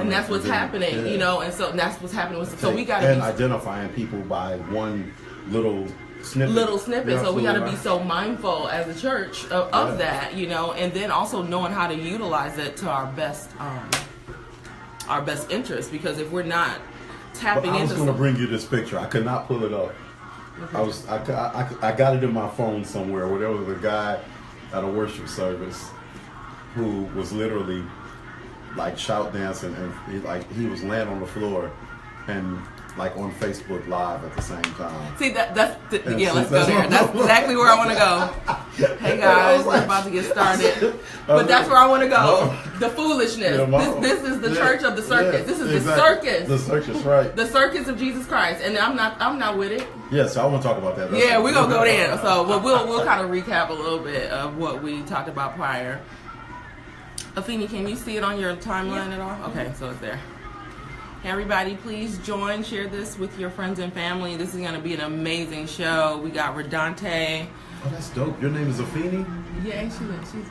And that's what's happening, you know, and so that's what's happening. So we got to be identifying people by one little snippet. So we got to be so mindful as a church of that, you know, and then also knowing how to utilize it to our best interest, because if we're not tapping into, I was going to bring you this picture. I could not pull it up. I got it in my phone somewhere where there was a guy at a worship service who was literally like shout dancing, and he was laying on the floor and like on Facebook Live at the same time. See, let's go there. That's exactly where I want to go. Hey guys, we're about to get started. But that's where I want to go. The foolishness. This is the church of the circus. This is the circus. The circus, right. The circus of Jesus Christ. And I'm not with it. Yeah, so I want to talk about that. Yeah, we're going to go there. So we'll kind of recap a little bit of what we talked about prior. Afeni, can you see it on your timeline at all? Okay, so it's there. Everybody, please share this with your friends and family. This is going to be an amazing show. We got Redante. Oh, that's dope. Your name is Afeni? Yeah, ain't she?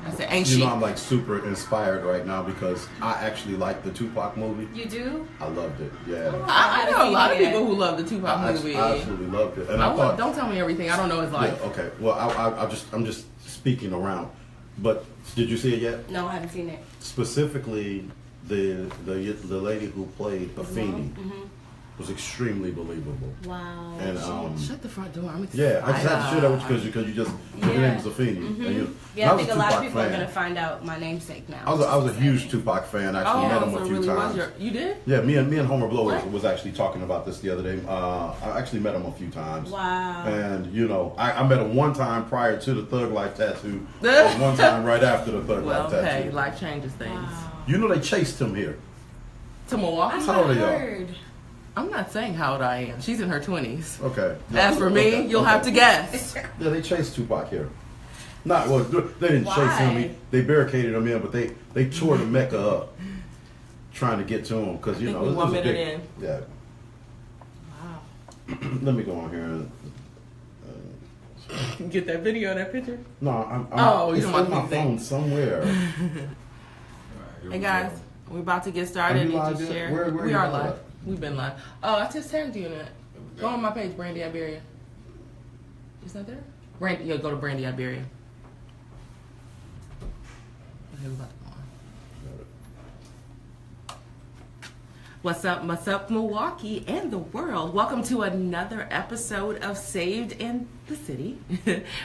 I said, ain't she? You know, I'm like super inspired right now because I actually like the Tupac movie. You do? I loved it, yeah. Oh, I know a lot of people who love the Tupac movie. I absolutely loved it. And don't tell me everything. I don't know his life. Yeah, okay. Well, I'm just speaking around. But did you see it yet? No, I haven't seen it. Specifically, the lady who played Afeni was extremely believable. Wow. And shut the front door. I'm excited. Yeah, I just had to share that with you because you just your name is Afeni. And I think a lot of people are gonna find out my namesake now. I was a huge Tupac fan. I actually met him a few times. You did? Yeah, me and Homer Blow was actually talking about this the other day. I actually met him a few times. Wow. And you know, I met him one time prior to the Thug Life tattoo, and one time right after the Thug Life tattoo. Well, hey, life changes things. Wow. You know they chased him here. To Milwaukee? How old are y'all? I'm not saying how old I am. She's in her 20s. Okay. As for me, you'll have to guess. Yeah, they chased Tupac here. They didn't chase him. They barricaded him in, but they tore the Mecca up trying to get to him because you know it was big. In. Yeah. Wow. Let me go on here and get that video, that picture. No, you don't want my phone somewhere. Hey guys, we're about to get started. Where we are live. We've been live. Oh, I just tagged you in it. Go on my page, Brandy Iberia. Is that there? Go to Brandy Iberia. Okay, we're about to go on. What's up, Milwaukee and the world? Welcome to another episode of Saved in the City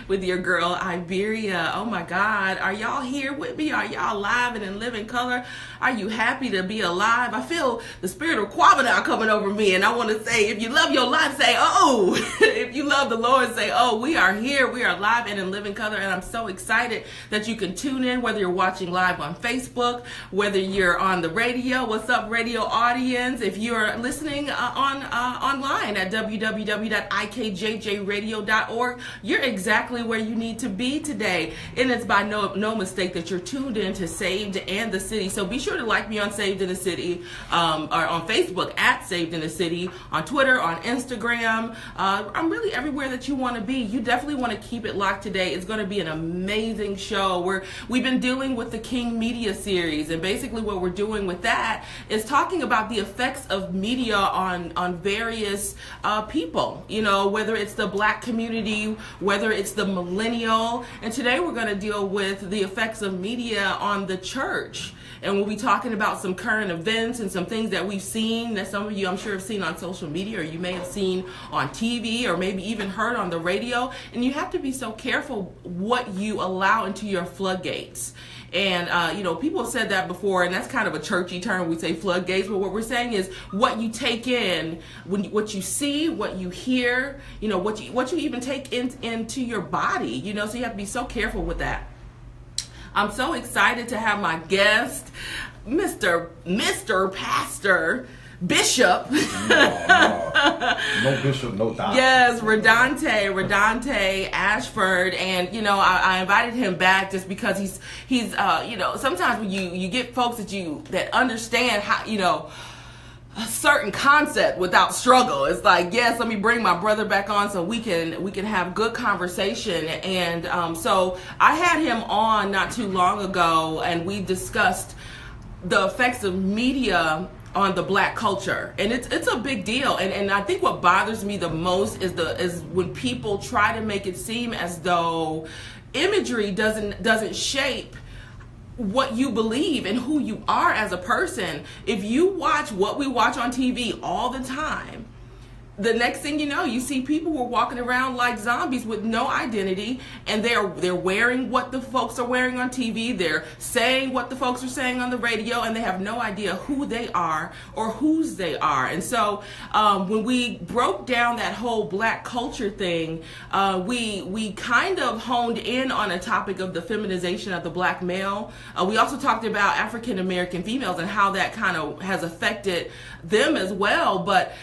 with your girl Iberia. Oh my God, are y'all here with me? Are y'all alive and in living color? Are you happy to be alive? I feel the spirit of Kwabena coming over me, and I want to say, if you love your life, say, oh. If you love the Lord, say, oh, we are here, we are alive and in living color, and I'm so excited that you can tune in, whether you're watching live on Facebook, whether you're on the radio. What's up, radio audience? If you're listening online at www.ikjjradio.org, you're exactly where you need to be today. And it's by no mistake that you're tuned in to Saved and the City. So be sure to like me on Saved in the City, or on Facebook at Saved in the City, on Twitter, on Instagram. I'm really everywhere that you want to be. You definitely want to keep it locked today. It's going to be an amazing show. We've been dealing with the King Media series, and basically what we're doing with that is talking about the effects of media on various people, you know, whether it's the Black community, whether it's the millennial, and today we're going to deal with the effects of media on the church. And we'll be talking about some current events and some things that we've seen that some of you, I'm sure, have seen on social media, or you may have seen on TV, or maybe even heard on the radio. And you have to be so careful what you allow into your floodgates. And, you know, people have said that before, and that's kind of a churchy term. We say floodgates, but what we're saying is what you take in, what you see, what you hear, you know, what you even take into your body, you know, so you have to be so careful with that. I'm so excited to have my guest, Mr. Pastor Bishop. No bishop, no doctor. Yes, Redante Ashford, and you know I invited him back just because he's you know, sometimes when you get folks that understand how, you know, a certain concept without struggle. It's like, yes, let me bring my brother back on so we can have good conversation. And so I had him on not too long ago, and we discussed the effects of media on the black culture, and it's a big deal. And I think what bothers me the most is when people try to make it seem as though imagery doesn't shape what you believe and who you are as a person. If you watch what we watch on TV all the time, the next thing you know, you see people who are walking around like zombies with no identity, and they're wearing what the folks are wearing on TV. They're saying what the folks are saying on the radio, and they have no idea who they are or whose they are. And so when we broke down that whole black culture thing, we kind of honed in on a topic of the feminization of the black male. We also talked about African American females and how that kind of has affected them as well. But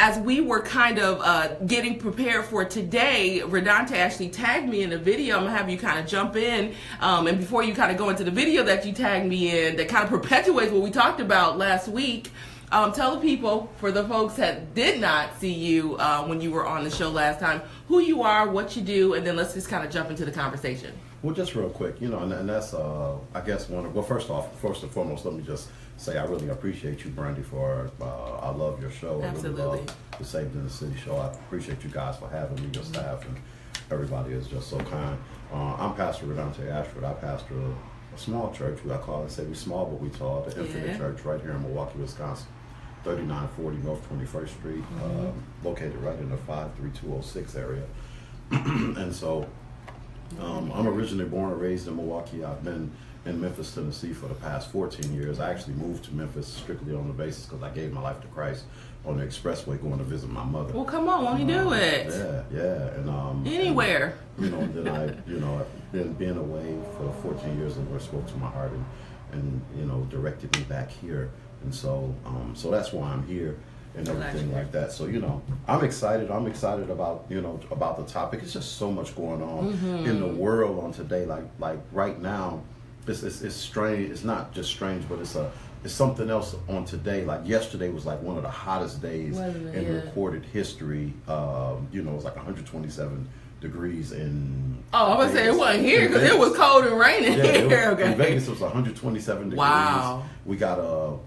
as we were kind of getting prepared for today, Redante actually tagged me in a video. I'm going to have you kind of jump in. And before you kind of go into the video that you tagged me in, that kind of perpetuates what we talked about last week, tell the people, for the folks that did not see you when you were on the show last time, who you are, what you do, and then let's just kind of jump into the conversation. Well, just real quick, and that's, I guess, first and foremost, let me just say I really appreciate you, Brandy, for, I love your show. Absolutely. I really love the Saved in the City show. I appreciate you guys for having me, your staff, and everybody is just so kind. I'm Pastor Redante Ashford. I pastor a small church. I call it, say we small, but we tall, the Infinite Church right here in Milwaukee, Wisconsin. 3940 North 21st Street, located right in the 53206 area. And so I'm originally born and raised in Milwaukee. I've been in Memphis, Tennessee for the past 14 years. I actually moved to Memphis strictly on the basis because I gave my life to Christ on the expressway going to visit my mother. Well, come on, won't you do it? Yeah. And anywhere. And, then I've been away for 14 years, and the Lord spoke to my heart and directed me back here. And so that's why I'm here and everything like that. So, I'm excited. I'm excited about, about the topic. It's just so much going on in the world on today. Like right now, it's strange. It's not just strange, but it's something else on today. Like yesterday was like one of the hottest days in recorded history. It was like 127 degrees in I'm going to say it wasn't here because it was cold and raining here. In Vegas it was 127 degrees. Wow. We got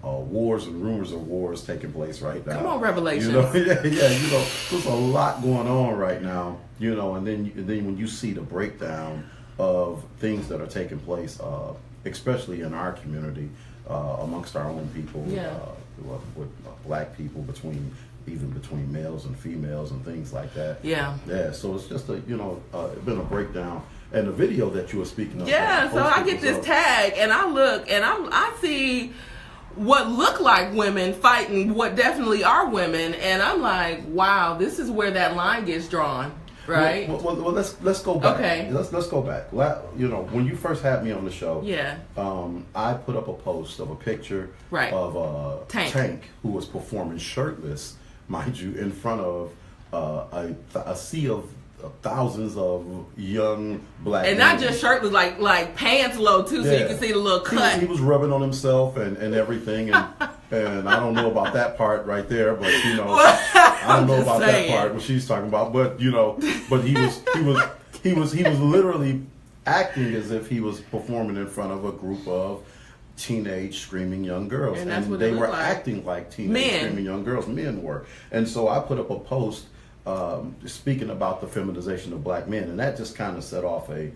wars and rumors of wars taking place right now. Come on, Revelation. There's a lot going on right now, and then when you see the breakdown of things that are taking place, especially in our community, amongst our own people, with black people, between males and females and things like that. Yeah. So it's just been a breakdown. And the video that you were speaking of. Yeah. So I get this tag and I look and I see what look like women fighting what definitely are women, and I'm like, wow, this is where that line gets drawn. Right. Well, let's go back. Okay. Let's go back. When you first had me on the show, I put up a post of a picture of Tank, who was performing shirtless, mind you, in front of a sea of thousands of young black and men. Not just shirtless, like pants low too, so you can see the little cut. He was rubbing on himself and everything, and I don't know about that part right there, but I don't know about that part what she's talking about, but but he was literally acting as if he was performing in front of a group of teenage screaming young girls, and they were acting like teenage screaming young girls. Men were. And so I put up a post speaking about the feminization of black men, and that just kind of set off a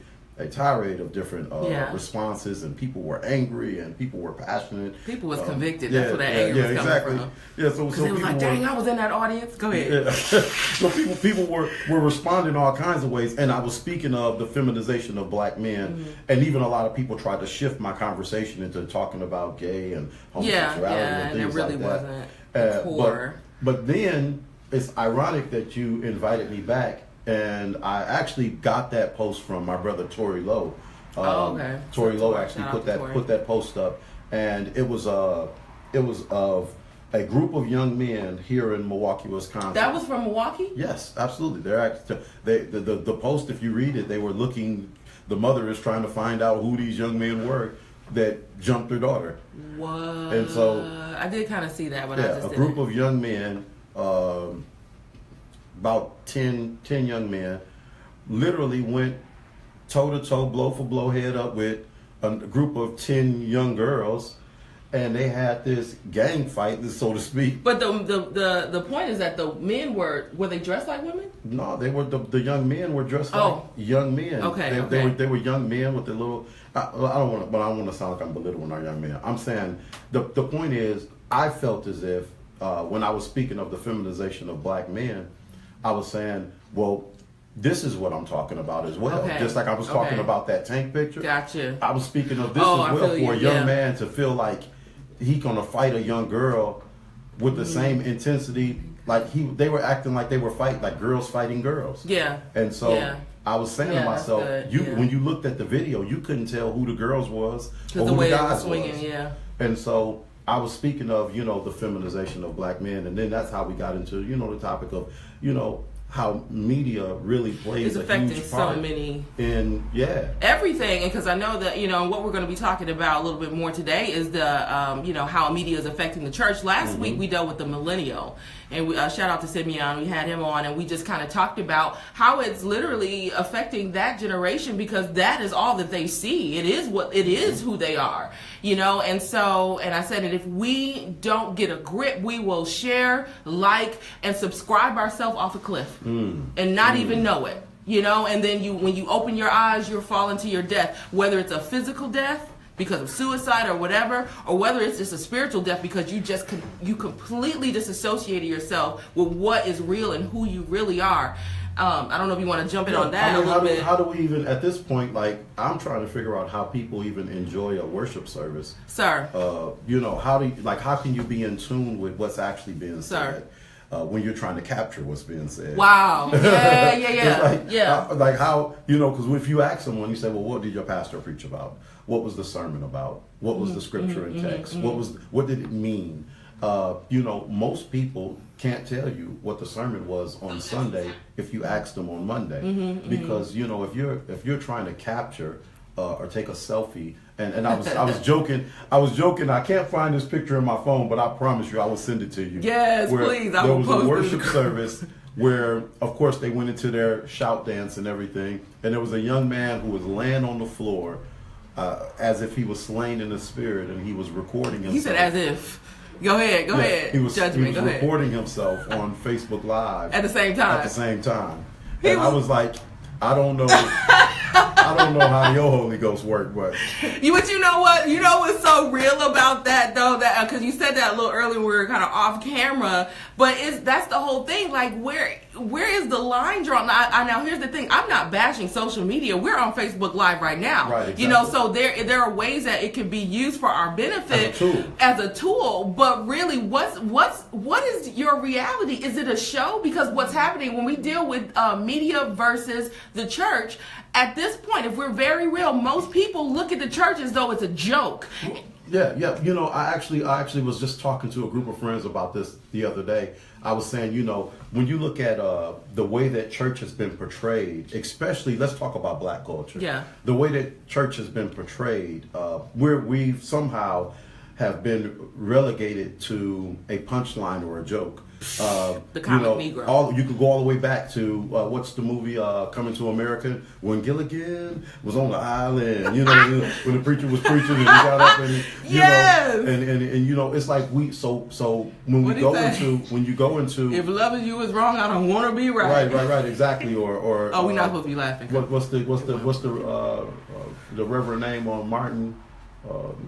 tirade of different responses, and people were angry and people were passionate. People was convicted. That's where that anger was coming from. Yeah, so it was like, dang, I was in that audience. Go ahead. Yeah. So people were responding all kinds of ways, and I was speaking of the feminization of black men, and even a lot of people tried to shift my conversation into talking about gay and homosexuality and things like that. And it really wasn't core. But then it's ironic that you invited me back. And I actually got that post from my brother Tory Lowe. Tory Lowe actually put that post up, and it was of a group of young men here in Milwaukee, Wisconsin. That was from Milwaukee? Yes, absolutely. The post, if you read it, they were looking. The mother is trying to find out who these young men were that jumped her daughter. What? And so I did kind of see that, but I just a group of young men. About 10 young men literally went toe-to-toe, blow for blow, head up with a group of 10 young girls, and they had this gang fight, so to speak. But the point is that the men were they dressed like women? No, they were the young men were dressed like young men. Okay, they were young men with the little. I don't want to sound like I'm belittling our young men. I'm saying the point is, I felt as if when I was speaking of the feminization of black men, I was saying, well, this is what I'm talking about as well. Okay. Just like I was talking about that tank picture. Gotcha. I was speaking of this as well for a young man to feel like he gonna fight a young girl with the same intensity. Like they were acting like they were fighting, like girls fighting girls. Yeah. And so I was saying to myself, when you looked at the video, you couldn't tell who the girls was or who the guys was. Yeah. And so I was speaking of, the feminization of black men, and then that's how we got into, the topic of, how media really plays a huge part in everything. And because I know that what we're going to be talking about a little bit more today is the how media is affecting the church. Last week we dealt with the millennial, and we shout out to Simeon. We had him on, and we just kind of talked about how it's literally affecting that generation, because that is all that they see. It is who they are, and so, and I said that if we don't get a grip, we will share, like, and subscribe ourselves off a cliff and not even know it, and then when you open your eyes, you're falling to your death, whether it's a physical death because of suicide or whatever, or whether it's just a spiritual death because you completely disassociated yourself with what is real and who you really are. I don't know if you want to jump in on that a little bit. How do we even, at this point, like, I'm trying to figure out how people even enjoy a worship service. Sir. How can you be in tune with what's actually being said? Sir. When you're trying to capture what's being said. Wow. Yeah. Like how, because if you ask someone, you say, well, what did your pastor preach about? What was the sermon about? What was the scripture and text? What did it mean? Most people can't tell you what the sermon was on Sunday if you ask them on Monday, because if you're trying to capture or take a selfie, and I was joking. I can't find this picture in my phone, but I promise you I will send it to you. Yes, please. There was a worship service where, of course, they went into their shout dance and everything, and there was a young man who was laying on the floor as if he was slain in the spirit, and he was recording himself. He said as if. Go ahead. He was recording himself on Facebook Live at the same time. And I was like, I don't know how your Holy Ghost worked, but you know what? You know what's so real about that though? That because you said that a little earlier, we were kind of off camera, but that's the whole thing. Like where is the line drawn? Now here's the thing. I'm not bashing social media. We're on Facebook Live right now. Right, exactly. So there are ways that it can be used for our benefit as a tool. But really, what is your reality? Is it a show? Because what's happening when we deal with media versus the church, at this point, if we're very real, most people look at the church as though it's a joke. Yeah. I actually was just talking to a group of friends about this the other day. I was saying, when you look at the way that church has been portrayed, especially, let's talk about black culture. Yeah. The way that church has been portrayed, we've somehow have been relegated to a punchline or a joke. The comic Negro. You could go all the way back to what's the movie Coming to America, when Gilligan was on the island, when the preacher was preaching and he got up and it's like when you go into if loving you is wrong, I don't want to be right. Right, exactly. Or we're not supposed to be laughing. What's the reverend name on Martin?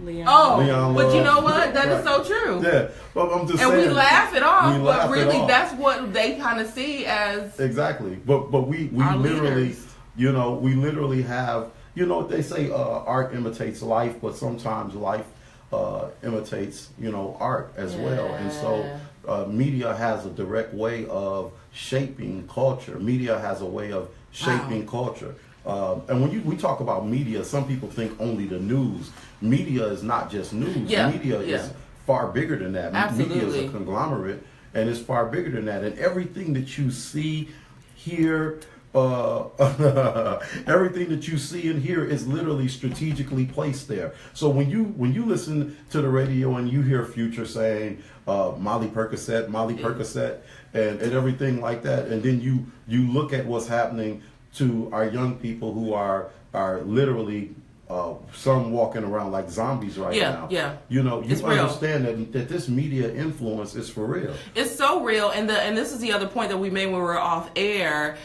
Leon, but you know what? That is so true. Yeah, but I'm just saying. And we laugh it off, but really, that's what they kind of see as exactly. But we literally, we literally have, they say art imitates life, but sometimes life imitates, art as well, and so media has a direct way of shaping culture. Media has a way of shaping culture. And when we talk about media, some people think only the news. Media is not just news. Media is far bigger than that. Absolutely. Media is a conglomerate, and it's far bigger than that. And everything that you see, hear, everything that you see and hear is literally strategically placed there. So when you listen to the radio and you hear Future saying Molly Percocet, and everything like that, and then you look at what's happening to our young people who are literally some walking around like zombies right now. Yeah. You know, you It's real. understand that this media influence is for real. It's so real, and this is the other point that we made when we were off air.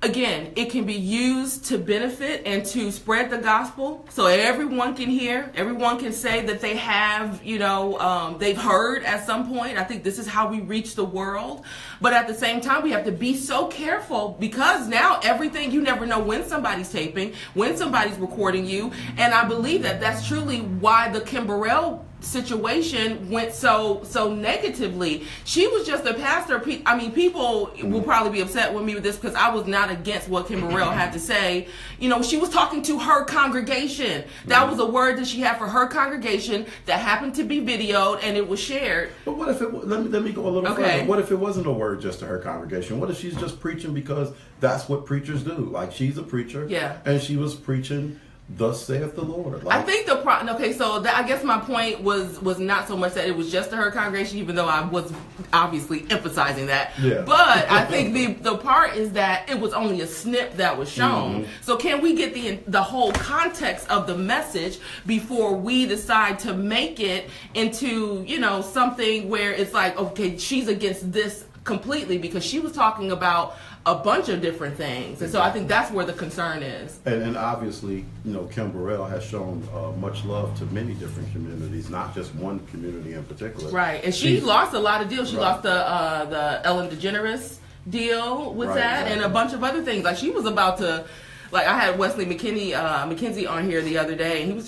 Again, it can be used to benefit and to spread the gospel, so everyone can hear, everyone can say that they have, they've heard at some point. I think this is how we reach the world. But at the same time, we have to be so careful, because now everything, you never know when somebody's taping, when somebody's recording you. And I believe that that's truly why the Kim Burrell situation went so negatively. She was just a pastor. I mean, people will probably be upset with me with this, because I was not against what Kim Burrell had to say. She was talking to her congregation. That was a word that she had for her congregation that happened to be videoed, and it was shared. But what if let me go a little further. What if it wasn't a word just to her congregation? What if she's just preaching because that's what preachers do? Like, she's a preacher, and she was preaching, "Thus saith the Lord." I think I guess my point was not so much that it was just to her congregation, even though I was obviously emphasizing that. Yeah. But I think the part is that it was only a snip that was shown. So can we get the whole context of the message before we decide to make it into, something where it's like, okay, she's against this completely, because she was talking about a bunch of different things. And so I think that's where the concern is. And obviously, Kim Burrell has shown much love to many different communities, not just one community in particular. Right. And she lost a lot of deals. She lost the Ellen DeGeneres deal with that, and a bunch of other things. Like, she was about to, like, I had Wesley McKenzie on here the other day, and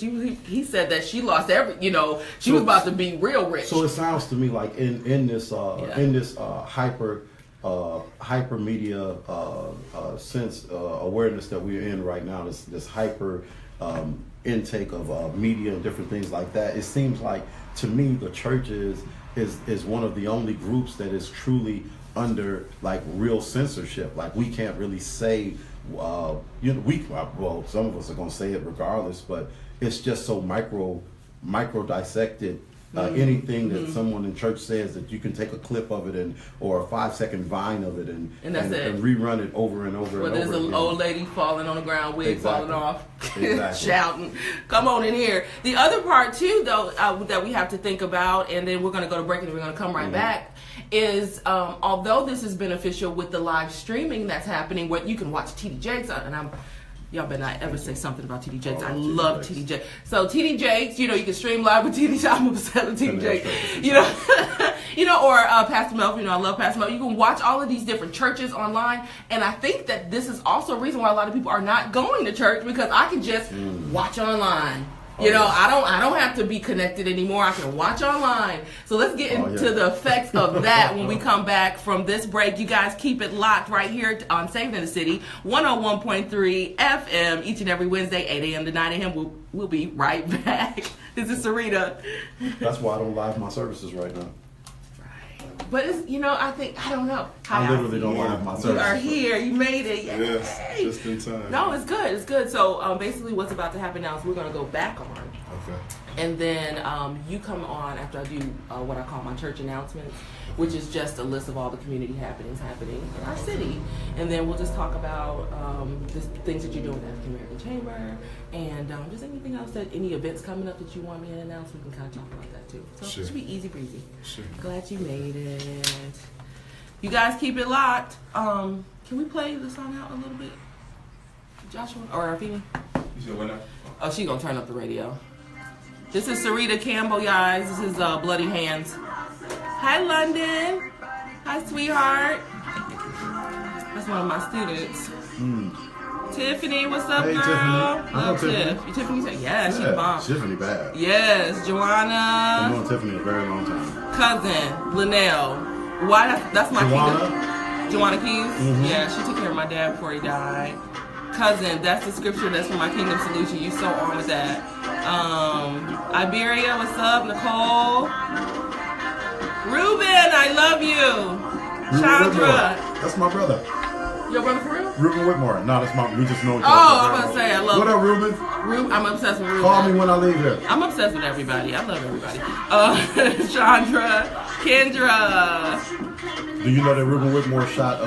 he said that she lost she was about to be real rich. So it sounds to me like in this hyper media sense awareness that we're in right now, this hyper intake of media and different things like that, it seems like to me the church is one of the only groups that is truly under like real censorship. Like, we can't really say some of us are going to say it regardless, but it's just so micro dissected. Anything that someone in church says, that you can take a clip of it or a 5-second vine of it and rerun it over and over. Well, there's an old lady falling on the ground, wig falling off, shouting, "Come on in here." The other part too, though, that we have to think about, and then we're going to go to break and we're going to come right back, is although this is beneficial with the live streaming that's happening, where you can watch TD Jakes, and y'all better not ever say something about TD Jakes. I love TD Jakes. So TD Jakes, you can stream live with TD Jakes. I'm upset with TD Jakes. Or Pastor Melvin. I love Pastor Melvin. You can watch all of these different churches online, and I think that this is also a reason why a lot of people are not going to church, because I can just watch online. I don't have to be connected anymore. I can watch online. So let's get into the effects of that when we come back from this break. You guys keep it locked right here on Saved in the City, 101.3 FM, each and every Wednesday, 8 a.m. to 9 a.m. We'll be right back. This is Sarita. That's why I don't live my services right now. But it's, I don't know. I literally don't live my services. You are here. You made it. Yay. Yes, just in time. No, it's good. It's good. So basically what's about to happen now is we're going to go back on. Okay. And then you come on after I do what I call my church announcements, which is just a list of all the community happenings happening in our city. And then we'll just talk about the things that you're doing with the African American Chamber, and just anything else, any events coming up that you want me to announce, we can kind of talk about that too. So it should be easy breezy. Sure. Glad you made it. You guys keep it locked. Can we play the song out a little bit? Joshua or Arfini? You said what now? Oh, she gonna turn up the radio. This is Sarita Campbell, guys. This is Bloody Hands. Hi, London. Hi, sweetheart. That's one of my students. Tiffany, what's up, hey, girl? Tiffany. Love Tiff. Tiffany, yeah, she's bomb. Tiffany bad. Yes, Joanna. I've known Tiffany a very long time. Cousin, Linnell. Why? That's my Joanna. Joanna Keys. Yeah, she took care of my dad before he died. Cousin, that's the scripture that's from my Kingdom Solution. You so on with that. Iberia, what's up? Nicole. Ruben, I love you. Chandra. That's my brother. Your brother for real? Ruben Whitmore. No, that's we just know each other. Oh, I'm about to say, I love What up, Ruben? I'm obsessed with Ruben. Call me when I leave here. I'm obsessed with everybody. I love everybody. Chandra, Kendra. Do you know that Ruben Whitmore shot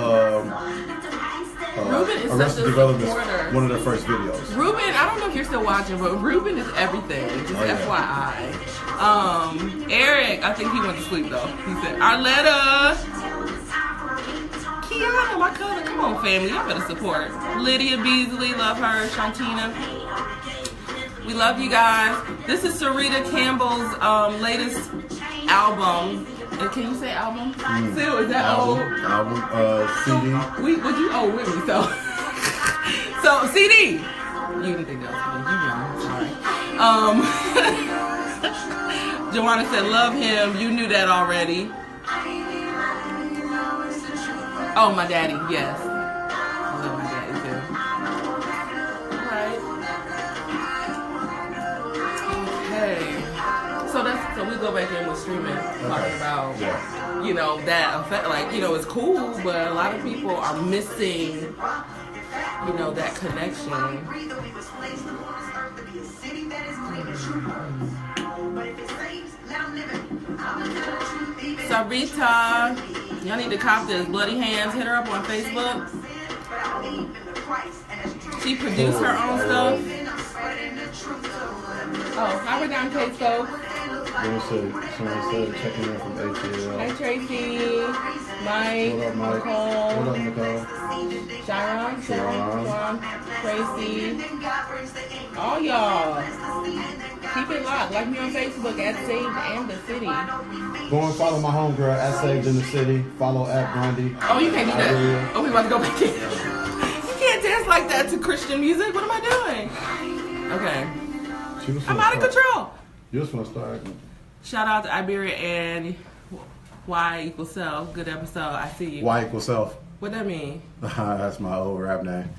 Ruben is Arrested such a Development, supporter. one of their first videos? Ruben, I don't know if you're still watching, but Ruben is everything. Just FYI. Eric, I think he went to sleep though. He said, Arletta. Kiana, my cousin. Come on, family. Y'all better support. Lydia Beasley, love her. Shantina. We love you guys. This is Sarita Campbell's latest album. Can you say album? Still, is that old? CD. Would you owe with me? So CD. You didn't think that was me. You know. Sorry. Joanna said, love him. You knew that already. Oh, my daddy. Yes. I love my daddy too. All right. Okay. So we go back in with streaming, talking about, you know, that effect. Like, you know, it's cool, but a lot of people are missing, you know, that connection. Sarita, y'all need to cop this. Bloody Hands. Hit her up on Facebook. She produced her own stuff. Oh, how we down, Kate Stove? Someone said checking in from ATL. Hi, Tracy. Mike. What up, Mike? Nicole. What up, Nicole? Sharon. Tracy. All y'all. Keep it locked. Like me on Facebook at Saved and the City. Go and follow my homegirl at Saved in the City. Follow at Brandy. Oh, you can't do that. Oh, we about to go back in. You can't dance like that to Christian music. What am I doing? Okay. I'm out of control. You just want to start. Shout out to Iberia and Y equals self. Good episode. I see you. Y equals self. What that mean? That's my old rap name.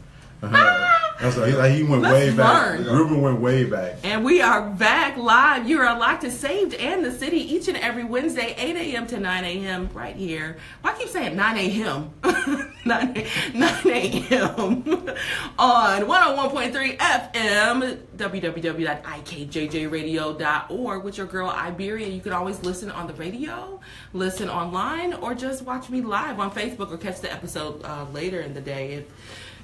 That's right. He went way back. Ruben went way back. And we are back live. You are locked to Saved and the City each and every Wednesday, 8 a.m. to 9 a.m. right here. Why I keep saying 9 a.m.? 9 a.m. on 101.3 FM, www.ikjjradio.org with your girl Iberia. You can always listen on the radio, listen online, or just watch me live on Facebook or catch the episode later in the day. If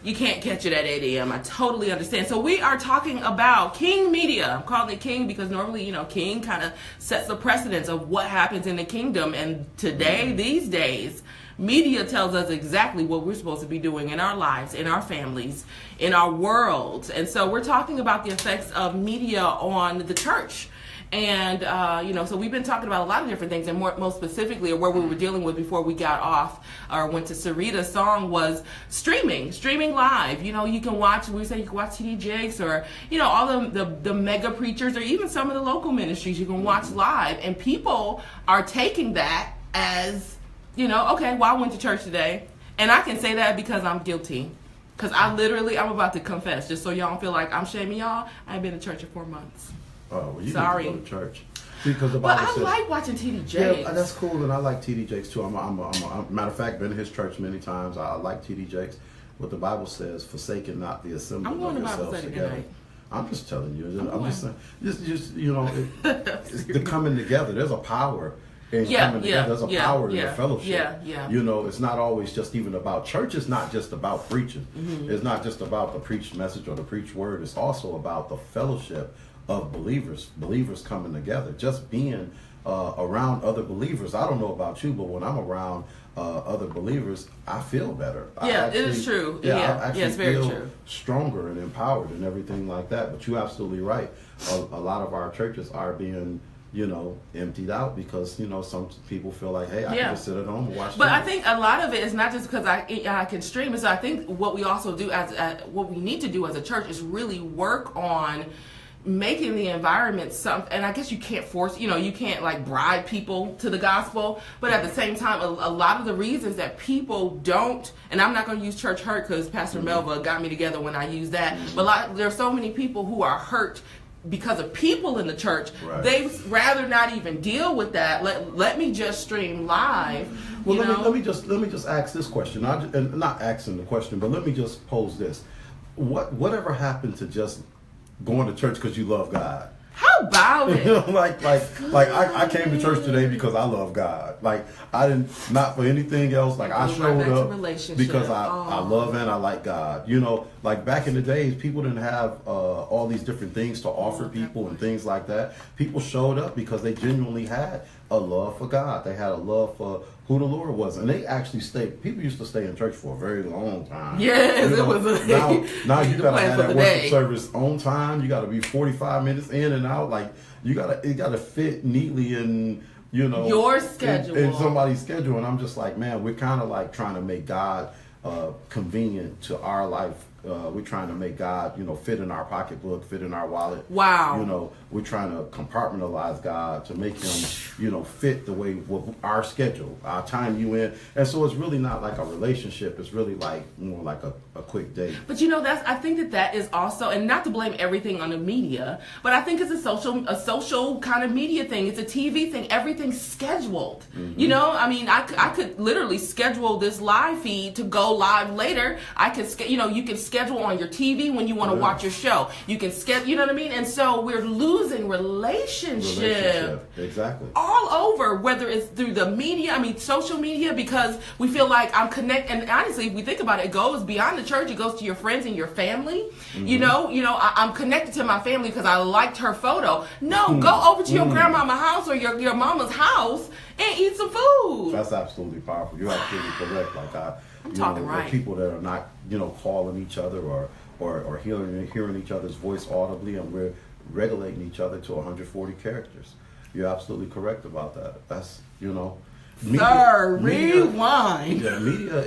you can't catch it at 8 a.m. I totally understand. So we are talking about King Media. I'm calling it King because normally, you know, King kind of sets the precedence of what happens in the kingdom. And today, these days, media tells us exactly what we're supposed to be doing in our lives, in our families, in our world. And so we're talking about the effects of media on the church. And, you know, so we've been talking about a lot of different things, and most specifically, or where we were dealing with before we got off or went to Sarita's song was streaming live. You know, you can watch, we say you can watch TD Jakes or, you know, all the mega preachers or even some of the local ministries you can watch live. And people are taking that as, you know, okay, well, I went to church today. And I can say that because I'm guilty. Because I'm about to confess, just so y'all don't feel like I'm shaming y'all. I ain't been to church in 4 months. Oh, well, you Sorry. need to go to church. Because the Bible says, like watching TD Jakes. Yeah, that's cool, and I like TD Jakes too. I'm matter of fact, been in his church many times. I like TD Jakes. What the Bible says, forsaking not the assembly of yourselves together. Tonight. I'm just telling you. I'm just saying. Just you know, it's the coming together. There's a power in coming together. There's a power in the fellowship. You know, it's not always just even about church. It's not just about preaching. Mm-hmm. It's not just about the preached message or the preached word. It's also about the fellowship of believers coming together, just being around other believers. I don't know about you, but when I'm around other believers, I feel better. Yeah, it is true. I actually it's very feel true. Stronger and empowered and everything like that. But you're absolutely right. A lot of our churches are being, you know, emptied out because, you know, some people feel like, hey, I can just sit at home and watch. But I think a lot of it is not just because I can stream. And so I think what we also do what we need to do as a church is really work on making the environment something, and I guess you can't force, you know, you can't like bribe people to the gospel, but at the same time, a lot of the reasons that people don't, and I'm not going to use church hurt because Pastor Melva got me together when I use that, but there's so many people who are hurt because of people in the church. Right. They'd rather not even deal with that. Let me just stream live. Well, let me just ask this question. And not asking the question, but let me just pose this: whatever happened to just going to church because you love God? How about it. like I came to church today because I love God. Like I didn't, not for anything else. Like I showed up because I love and I like God. You know, like back in the days, people didn't have all these different things to offer people and things like that. People showed up because they genuinely had a love for God. They had a love for who the Lord was, and they actually stayed. People used to stay in church for a very long time. Yes, you know, it was. Now you gotta have that worship service on time. You gotta be 45 minutes in and out. Like it gotta fit neatly in, you know, your schedule, in somebody's schedule. And I'm just like, man, we're kind of like trying to make God convenient to our life. We're trying to make God, you know, fit in our pocketbook, fit in our wallet. Wow. You know, we're trying to compartmentalize God to make him, you know, fit the way our schedule, our time you in. And so it's really not like a relationship. It's really like more like a quick date. But you know, I think that is also, and not to blame everything on the media, but I think it's a social kind of media thing. It's a TV thing. Everything's scheduled. Mm-hmm. You know, I mean, I could literally schedule this live feed to go live later. I could, you know, you can schedule on your TV when you want to watch your show. You can schedule, you know what I mean? And so we're losing relationship. Exactly. All over, whether it's through the media, I mean, social media, because we feel like I'm connected. And honestly, if we think about it, it goes beyond the church. It goes to your friends and your family. Mm-hmm. You know, I'm connected to my family because I liked her photo. No, go over to your grandmama's house or your mama's house and eat some food. That's absolutely powerful. You're absolutely correct. Like I'm talking right. People that are not, you know, calling each other or hearing each other's voice audibly, and we're regulating each other to 140 characters. You're absolutely correct about that. That's, you know, rewind. Yeah, media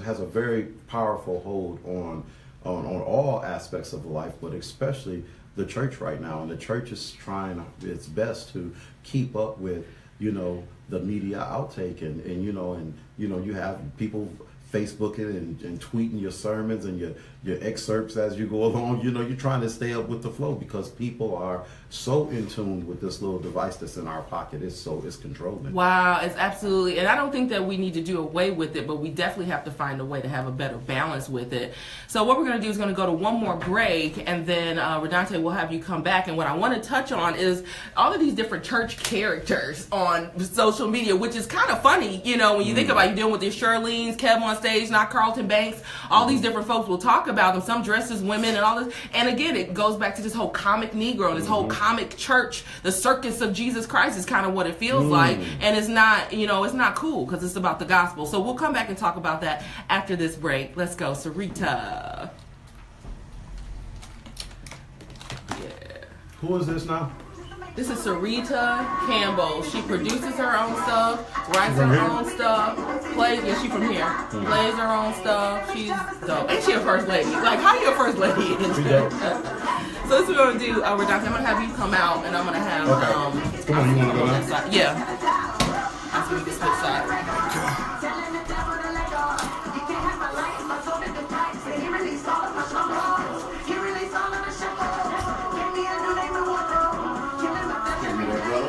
has a very powerful hold on all aspects of life, but especially the church right now. And the church is trying its best to keep up with, you know, the media outtake and you have people Facebooking and tweeting your sermons and your excerpts as you go along. You know, you're trying to stay up with the flow because people are so in tune with this little device that's in our pocket. It's controlling. Wow, it's absolutely. And I don't think that we need to do away with it, but we definitely have to find a way to have a better balance with it. So what we're going to do is going to go to one more break, and then Redante will have you come back. And what I want to touch on is all of these different church characters on social media, which is kind of funny, you know, when you think about it, you're dealing with the Shirlene's, Kev on stage, not Carlton Banks, all these different folks will talk about them, some dressed as women and all this. And again, it goes back to this whole comic Negro, this whole comic church, the circus of Jesus Christ is kind of what it feels like. And it's not, you know, it's not cool because it's about the gospel. So we'll come back and talk about that after this break. Let's go, Sarita. Yeah. Who is this now? This is Sarita Campbell. She produces her own stuff, writes her own stuff, plays. Yeah, she's from here. Plays her own stuff. She's dope. Ain't she a first lady? Like, how you a first lady? So this is what we're gonna do, Redante. I'm gonna have you come out, and I'm gonna have Come on, you wanna go now? Yeah. I see we can switch sides.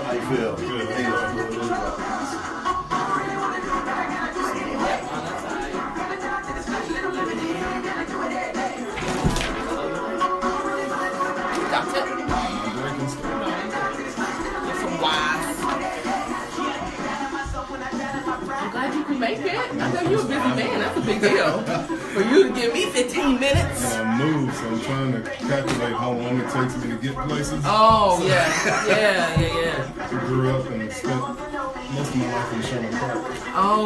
How you feel? Good. I'm glad you can make it. I know you're a busy man. That's a big deal. For you to give me 15 minutes. I move, so I'm trying to calculate how long it takes me to get places. Oh, yeah. I grew up and spent most of my life in Sherman Park.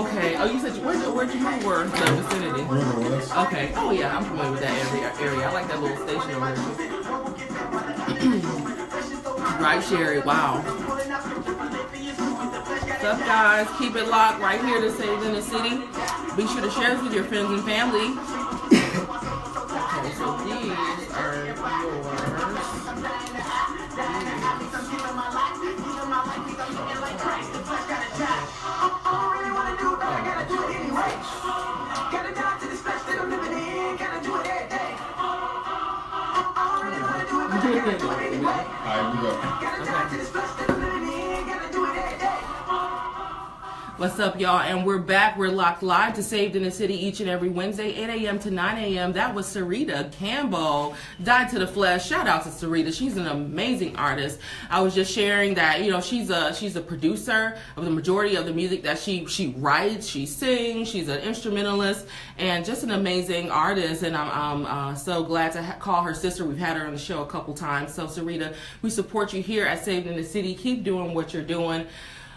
Okay. Oh, you said where'd you move? Where? The vicinity? River West. Okay. Oh, yeah. I'm familiar with that area. I like that little station over there. Right, Sherry. Wow. What's up, guys? Keep it locked right here to Saved in the City. Be sure to share this with your friends and family. Okay, so these are yours. What's up, y'all? And we're back. We're locked live to Saved in the City each and every Wednesday, 8 a.m. to 9 a.m. That was Sarita Campbell, Died to the Flesh. Shout out to Sarita. She's an amazing artist. I was just sharing that, she's a producer of the majority of the music that she writes, she sings, she's an instrumentalist, and just an amazing artist. And I'm so glad to call her sister. We've had her on the show a couple times. So Sarita, we support you here at Saved in the City. Keep doing what you're doing.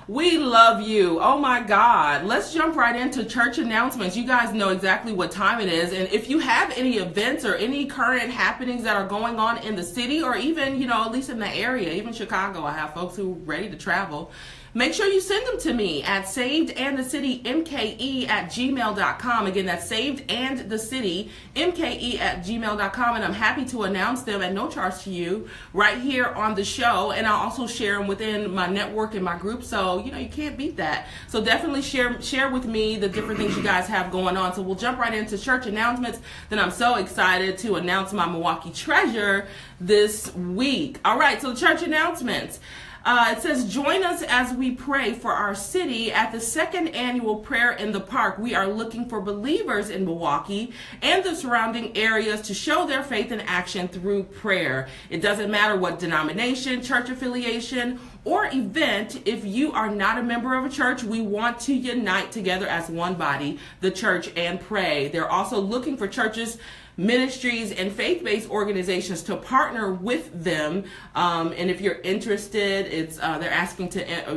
We love you. Oh my God. Let's jump right into church announcements. You guys know exactly what time it is. And if you have any events or any current happenings that are going on in the city, or even, at least in the area, even Chicago, I have folks who are ready to travel. Make sure you send them to me at savedandthecitymke@gmail.com. Again, that's savedandthecitymke@gmail.com. And I'm happy to announce them at no charge to you right here on the show. And I'll also share them within my network and my group. So, you can't beat that. So definitely share with me the different things you guys have going on. So we'll jump right into church announcements. Then I'm so excited to announce my Milwaukee treasure this week. All right, so church announcements. It says, join us as we pray for our city at the second annual Prayer in the Park. We are looking for believers in Milwaukee and the surrounding areas to show their faith in action through prayer. It doesn't matter what denomination, church affiliation, or event. If you are not a member of a church, we want to unite together as one body, the church, and pray. They're also looking for churches, ministries, and faith-based organizations to partner with them. And if you're interested, they're asking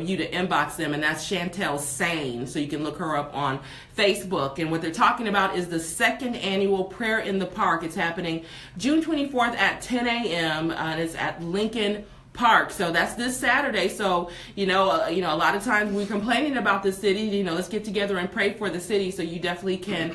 you to inbox them, and that's Chantel Sane. So you can look her up on Facebook. And what they're talking about is the second annual Prayer in the Park. It's happening June 24th at 10 a.m. And it's at Lincoln Park. So that's this Saturday. So, a lot of times we're complaining about the city, let's get together and pray for the city. So you definitely can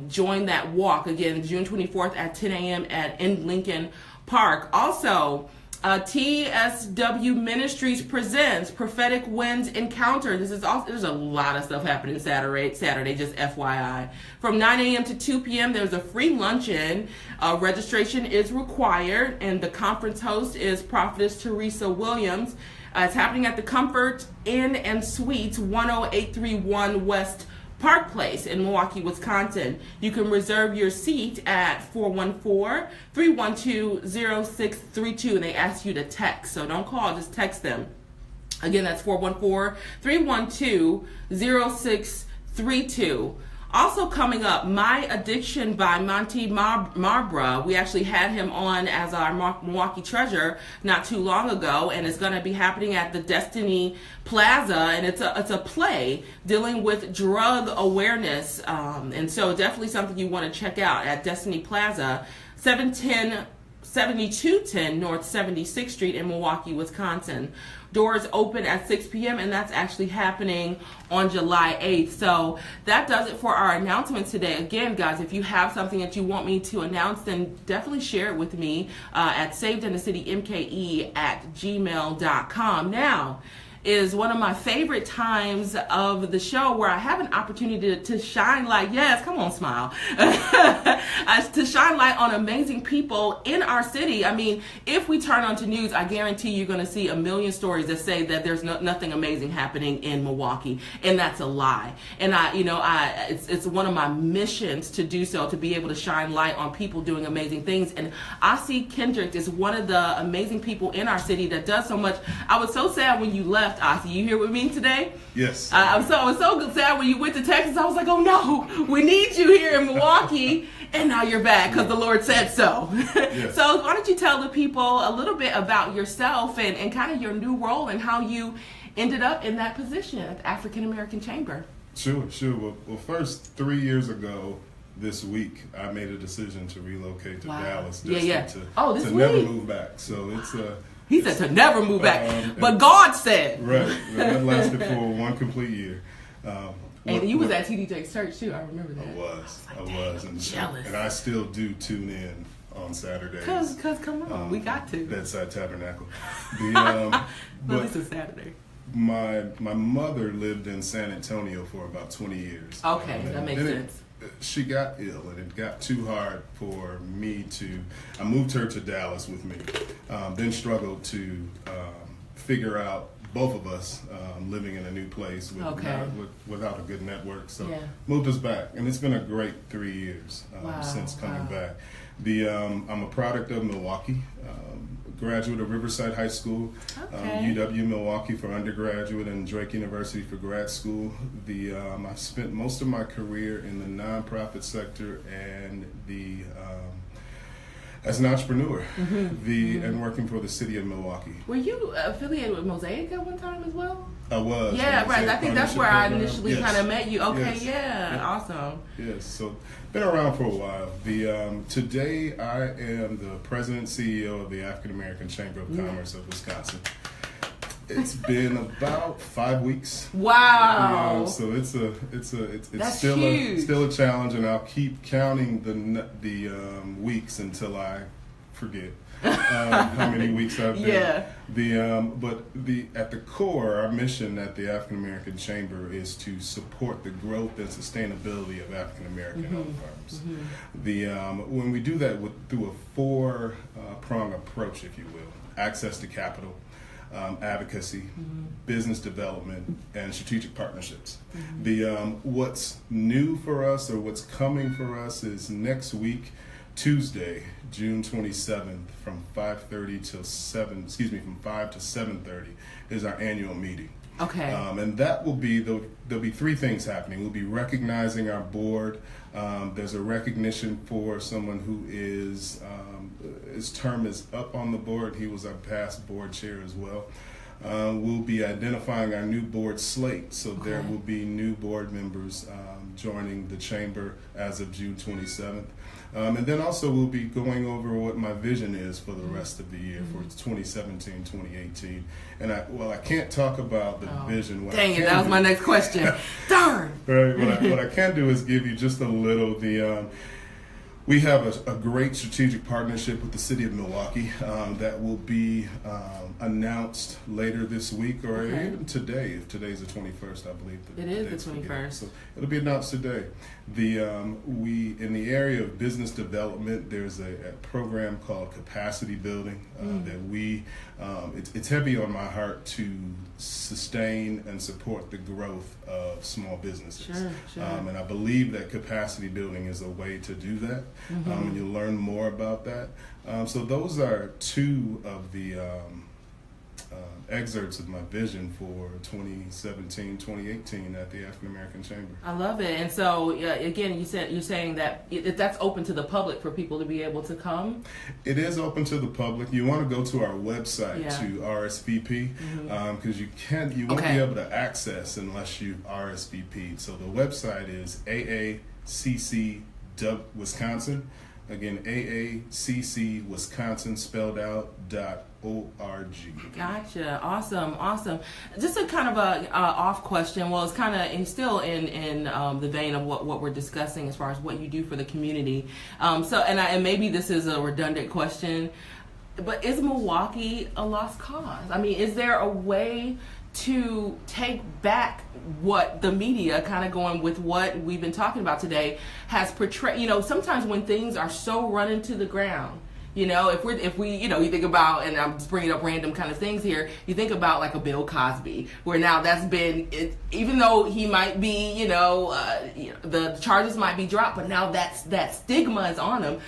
join that walk. Again, June 24th at 10 a.m. in Lincoln Park. Also, TSW Ministries presents Prophetic Winds Encounter. There's a lot of stuff happening Saturday, just FYI. From 9 a.m. to 2 p.m. there's a free luncheon. Registration is required, and the conference host is Prophetess Teresa Williams. It's happening at the Comfort Inn and Suites, 10831 West Park Place in Milwaukee, Wisconsin. You can reserve your seat at 414-312-0632, and they ask you to text. So don't call, just text them. Again, that's 414-312-0632. Also coming up, My Addiction by Monty Marbra. We actually had him on as our Milwaukee treasure not too long ago, and it's going to be happening at the Destiny Plaza, and it's a play dealing with drug awareness, and so definitely something you want to check out at Destiny Plaza, 7210 North 76th Street in Milwaukee, Wisconsin. Doors open at 6 p.m. and that's actually happening on July 8th. So that does it for our announcements today. Again, guys, if you have something that you want me to announce, then definitely share it with me at savedandthecitymke@gmail.com. Now is one of my favorite times of the show where I have an opportunity to shine light. Yes, come on, smile. To shine light on amazing people in our city. I mean, if we turn on to news, I guarantee you're going to see a million stories that say that there's nothing amazing happening in Milwaukee, and that's a lie. And it's one of my missions to do so, to be able to shine light on people doing amazing things. And Ossie Kendrick is one of the amazing people in our city that does so much. I was so sad when you left, Ossie. You here with me today? Yes. I was so sad when you went to Texas. I was like, oh no, we need you here in Milwaukee. And now you're back because the Lord said so. Yes. So why don't you tell the people a little bit about yourself and kind of your new role and how you ended up in that position at the African American Chamber? Sure. Well, first, 3 years ago this week, I made a decision to relocate to Dallas. To never move back. So it's He said to never move back, but God said. Right. That lasted for one complete year. And you was at TD Church too. I remember that. I was. And jealous. And I still do tune in on Saturdays. Cause come on, we got to. Bedside Tabernacle. But this is Saturday. My mother lived in San Antonio for about 20 years. Okay, that makes sense. She got ill, and it got too hard for me I moved her to Dallas with me, then struggled to figure out both of us living in a new place without a good network. So moved us back, and it's been a great 3 years since coming back. I'm a product of Milwaukee. Graduate of Riverside High School, UW Milwaukee for undergraduate, and Drake University for grad school. I've spent most of my career in the nonprofit sector and as an entrepreneur, and working for the city of Milwaukee. Were you affiliated with Mosaic at one time as well? I was. Yeah, right. I think that's where I initially kind of met you. Okay, awesome. Yes, so been around for a while. Today I am the president CEO of the African American Chamber of Commerce of Wisconsin. It's been about 5 weeks. Wow! So it's That's still a challenge, and I'll keep counting the weeks until I forget how many weeks I've been. But at the core, our mission at the African American Chamber is to support the growth and sustainability of African American owned firms. When we do that through a 4-prong approach, if you will: access to capital, advocacy, business development, and strategic partnerships. What's new for us, or what's coming for us, is next week, Tuesday, June 27th, from 5 to 7:30 is our annual meeting. Okay. And that will be, there'll be 3 things happening. We'll be recognizing our board. There's a recognition for someone who is, his term is up on the board. He was our past board chair as well. We'll be identifying our new board slate. So there will be new board members joining the chamber as of June 27th. And then also we'll be going over what my vision is for the rest of the year for 2017, 2018. And I can't talk about the vision. Dang it, that was my next question. Darn! Right, what I can do is give you just a little, we have a great strategic partnership with the city of Milwaukee that will be announced later this week, or even today. If today's the 21st, I believe. It is the 21st. So it'll be announced today. We in the area of business development, there's a program called Capacity Building that it's heavy on my heart to sustain and support the growth of small businesses. Sure. And I believe that capacity building is a way to do that. And you'll learn more about that. So those are 2 of the excerpts of my vision for 2017, 2018 at the African American Chamber. I love it. And so again, you're saying that that's open to the public for people to be able to come? It is open to the public. You want to go to our website to RSVP because you won't be able to access unless you RSVP'd. So the website is AACC Wisconsin. Again, AACC Wisconsin spelled out .org. Gotcha. Awesome. Just a kind of a off question. Well, it's kind of still in the vein of what we're discussing as far as what you do for the community. And maybe this is a redundant question, but is Milwaukee a lost cause? I mean, is there a way to take back what the media, kind of going with what we've been talking about today, has portrayed? Sometimes when things are so run into the ground, if we you think about, and I'm just bringing up random kind of things here, you think about like a Bill Cosby, where now that's been, even though he might be, the charges might be dropped, but now that stigma is on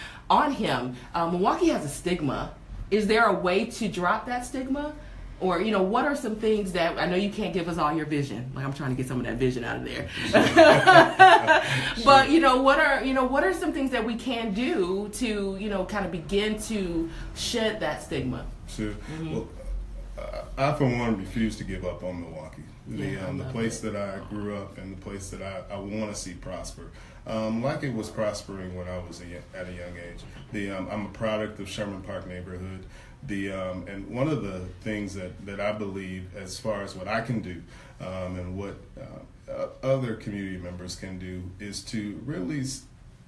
him. Milwaukee has a stigma. Is there a way to drop that stigma? Or, what are some things that, I know you can't give us all your vision. Like, I'm trying to get some of that vision out of there. But, what are some things that we can do to, kind of begin to shed that stigma? Sure. Well, I, for one, refuse to give up on Milwaukee. The place that I grew up and the place that I want to see prosper. Like it was prospering when I was at a young age. I'm a product of Sherman Park neighborhood. And one of the things that I believe, as far as what I can do and what other community members can do, is to really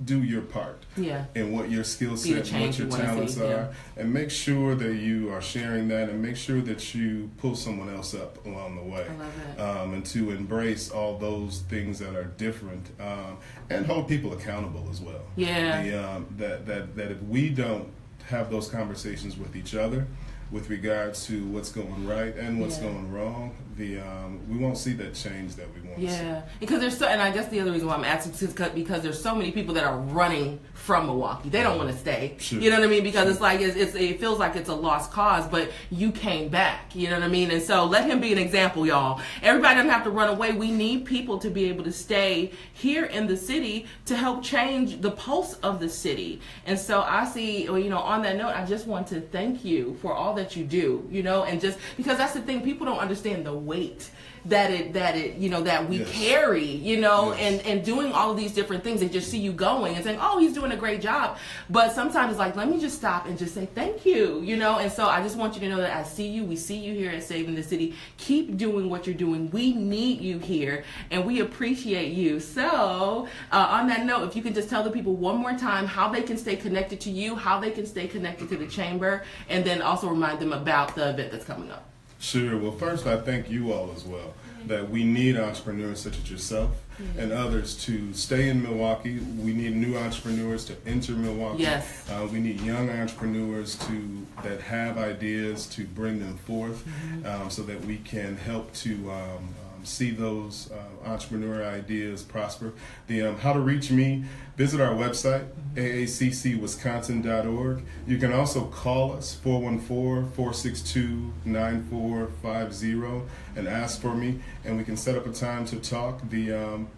do your part in what your skill set and what your talents are, and make sure that you are sharing that, and make sure that you pull someone else up along the way. I love it. And to embrace all those things that are different, and hold people accountable as well. Yeah. That if we don't have those conversations with each other, with regards to what's going right and what's going wrong, we won't see that change that we want to see. Yeah, because there's and I guess the other reason why I'm asking is because there's so many people that are running from Milwaukee. They don't want to stay. Sure. You know what I mean? Because it's like it feels like it's a lost cause, but you came back. You know what I mean? And so let him be an example, y'all. Everybody doesn't have to run away. We need people to be able to stay here in the city to help change the pulse of the city. And so I see, you know, on that note, I just want to thank you for all that you do, you know, and just because that's the thing, people don't understand the weight that we carry, you know, and doing all of these different things. They just see you going and saying, oh, he's doing a great job. But sometimes it's like, let me just stop and just say thank you, you know. And so I just want you to know that I see you. We see you here at Saving the City. Keep doing what you're doing. We need you here and we appreciate you. So on that note, if you can just tell the people one more time how they can stay connected to you, how they can stay connected to the chamber, and then also remind them about the event that's coming up. Sure. Well, first, I thank you all as well, that we need entrepreneurs such as yourself and others to stay in Milwaukee. We need new entrepreneurs to enter Milwaukee. Yes. We need young entrepreneurs that have ideas to bring them forth so that we can help to see those entrepreneurial ideas prosper. How to reach me, visit our website, aaccwisconsin.org. You can also call us, 414-462-9450, and ask for me, and we can set up a time to talk. You'll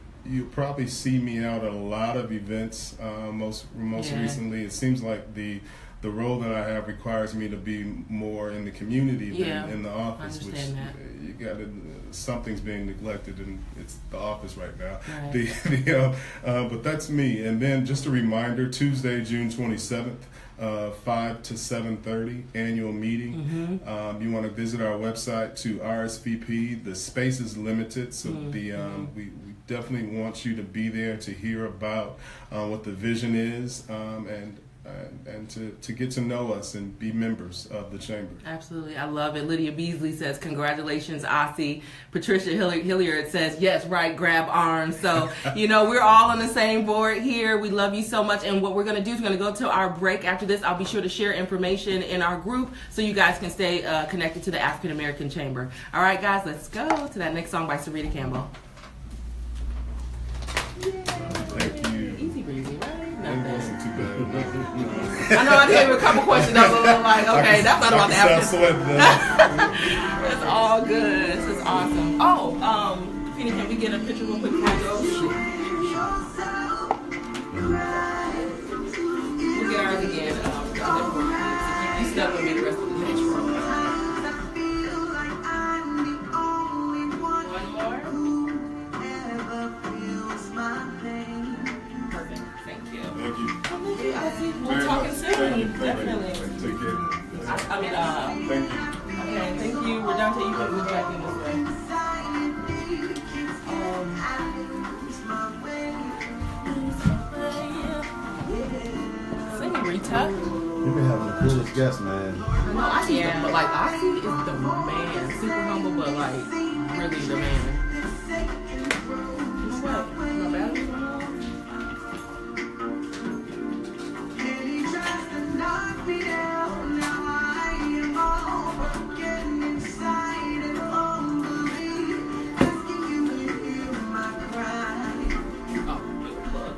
probably see me out at a lot of events. Most recently, it seems like the role that I have requires me to be more in the community than in the office, which you got something's being neglected, and it's the office right now. Right. But that's me. And then just a reminder, Tuesday, June 27th, 5 to 7:30 annual meeting. You want to visit our website to RSVP. The space is limited, so we definitely want you to be there to hear about what the vision is and to get to know us and be members of the chamber. Absolutely. I love it. Lydia Beasley says, congratulations, Ossie. Patricia Hilliard says, yes, right, grab arms. So, you know, we're all on the same board here. We love you so much. And what we're going to do is we're going to go to our break. After this, I'll be sure to share information in our group so you guys can stay connected to the African American Chamber. All right, guys, let's go to that next song by Sarita Campbell. Thank you. Easy breezy, right? It wasn't too bad. I know I gave you a couple questions. I was a little like, okay, that's not about the African. It's all good. This is awesome. Oh, Feeny, can we get a picture real quick before we go? We'll get ours again. You stuck with me the rest of the day. One more. Perfect. Thank you. Thank you. We'll talk soon. Definitely. Take care. Thank you. Okay, thank you. We're done till you can move back in this way. Sing it, Rita. You've been having the coolest guests, man. No, Ossie, but like Ossie is the man. Super humble, but like really the man. You know what? My battery's going on.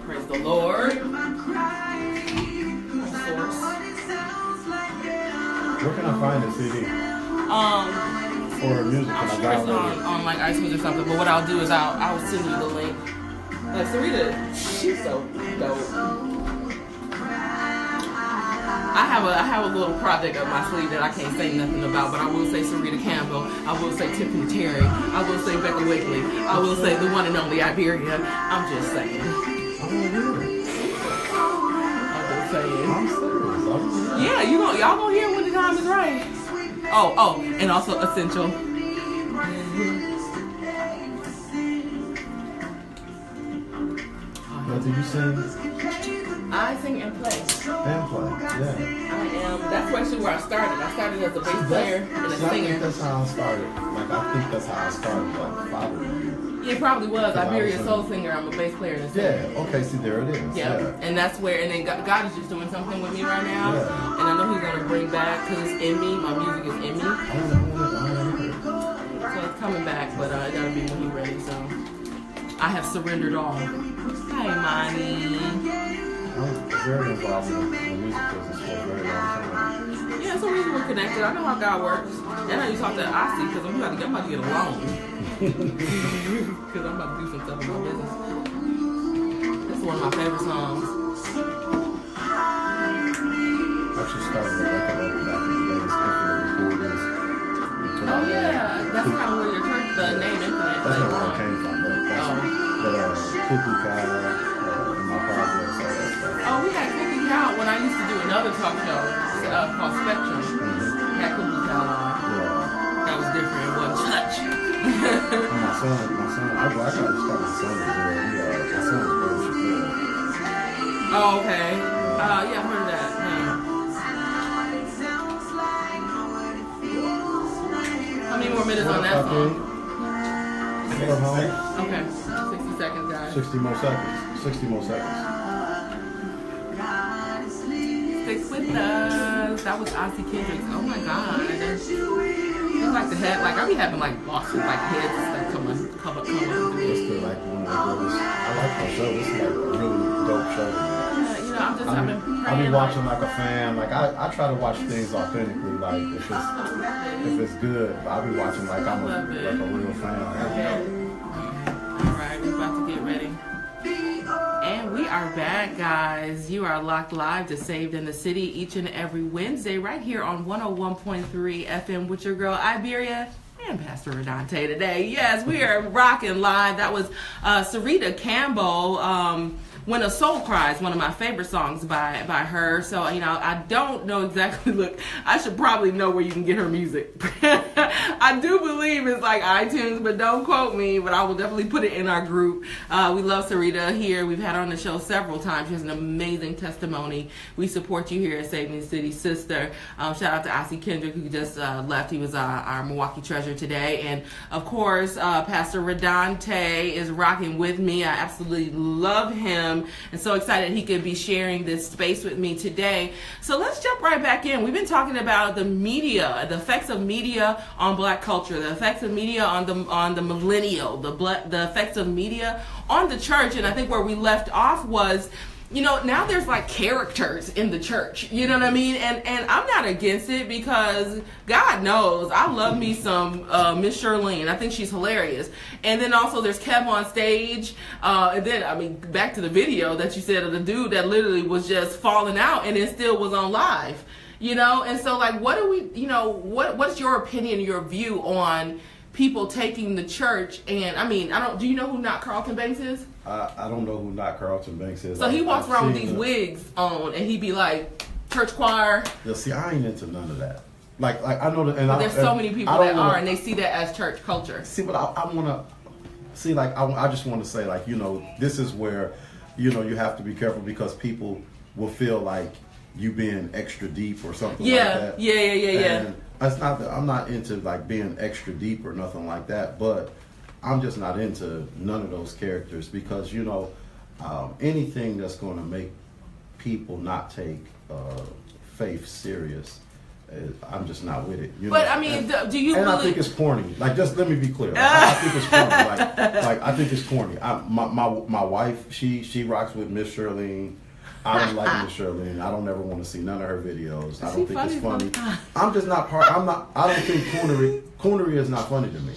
Praise the Lord. Where can I find the CD? Or music? I'm sure it's on like iTunes or something. But what I'll do is I'll send you the link. Like Sarita, she's so dope. I have a little project up my sleeve that I can't say nothing about, but I will say Sarita Campbell. I will say Tiffany Terry. I will say Becca Wakely. I will say the one and only Iberia. I'm just saying. I'm serious. Yeah, y'all gonna hear when the time is right. Oh, and also Essential. What did you sing? I sing and play. And play, yeah. I am. That's actually where I started. I started as a bass player and a singer. I think that's how I started. Like, I think that's how I started, like, following you. It probably was. Iberia Soul Singer. I'm a bass player and a singer. Yeah, okay, see, there it is. Yeah. And that's where, and then God is just doing something with me right now. Yeah. And I know he's gonna bring back because it's in me. My music is in me, so it's coming back. But it gotta be when he's ready. So I have surrendered all. Hi, Monty. I'm very involved in the music business for a very long time. Yeah, so we're connected. I know how God works. And I used to talk to Ozzy because I'm about to get a loan. Because I'm about to do some stuff in my business. This is one of my favorite songs. I actually started a record label back in the days, Infinite Recordings. Oh yeah, that's kind of where your church, the name Infinite. That's not where I came from, but Cuckoo Cow, in my projects, all that stuff. Oh, we had Cuckoo Cow when I used to do another talk show called Spectrum. We had Cuckoo Cow on. Yeah. That was different. It wasn't touch. my son, I got to start my son as well. My son is Brother Chappelle. Oh, okay. Yeah, I've heard of that. How many more minutes on that song? Okay. 60 seconds, guys. 60 more seconds. 60 more seconds. Stick with us. That was Ozzy Kendricks. Oh my God. It's like the head, like I be having like bosses, like heads and stuff come It's the, like one of the greatest. I like the show. This is like a really dope show. Yeah, I've been praying. I be watching like a fan. Like I try to watch things authentically. Like if it's good, I be watching like I'm like a real fan. All right, we're about to get ready. And we are back, guys. You are locked live to Saved in the City each and every Wednesday right here on 101.3 FM with your girl Iberia and Pastor Redante today. Yes, we are rocking live. That was Sarita Campbell, When a Soul Cries, one of my favorite songs by her. So, I don't know exactly. Look, I should probably know where you can get her music. I do believe it's like iTunes, but don't quote me. But I will definitely put it in our group. We love Sarita here. We've had her on the show several times. She has an amazing testimony. We support you here at Saving the City, sister. Shout out to Ozzy Kendrick, who just left. He was our Milwaukee treasure today. And, of course, Pastor Redante is rocking with me. I absolutely love him. And so excited he could be sharing this space with me today. So let's jump right back in. We've been talking about the media, the effects of media on Black culture, the effects of media on the millennial, the effects of media on the church. And I think where we left off was, now there's like characters in the church, you know what I mean? And I'm not against it because God knows I love me some Miss Shirlene. I think she's hilarious. And then also there's Kev on stage. And then, back to the video that you said of the dude that literally was just falling out and then still was on live, And so like, what do we, what's your opinion, your view on people taking the church? And do you know who Not Carlton Banks is? I don't know who Not Carlton Banks is. So he walks around with these wigs on, and he be like, church choir. Yeah, see, I ain't into none of that. Like I know that, and there's so many people that are, and they see that as church culture. See, but I want to see, like, I just want to say, like, this is where, you have to be careful because people will feel like you being extra deep or something like that. Yeah. And it's not that I'm not into like being extra deep or nothing like that, but I'm just not into none of those characters because anything that's going to make people not take faith serious, I'm just not with it. But do you? And I think it's corny. Like, just let me be clear. I think it's corny. Like I think it's corny. My wife, she rocks with Miss Shirlene. I don't like Miss Shirlene. I don't ever want to see none of her videos. I don't think it's funny. I'm just not part. I don't think coonery is not funny to me.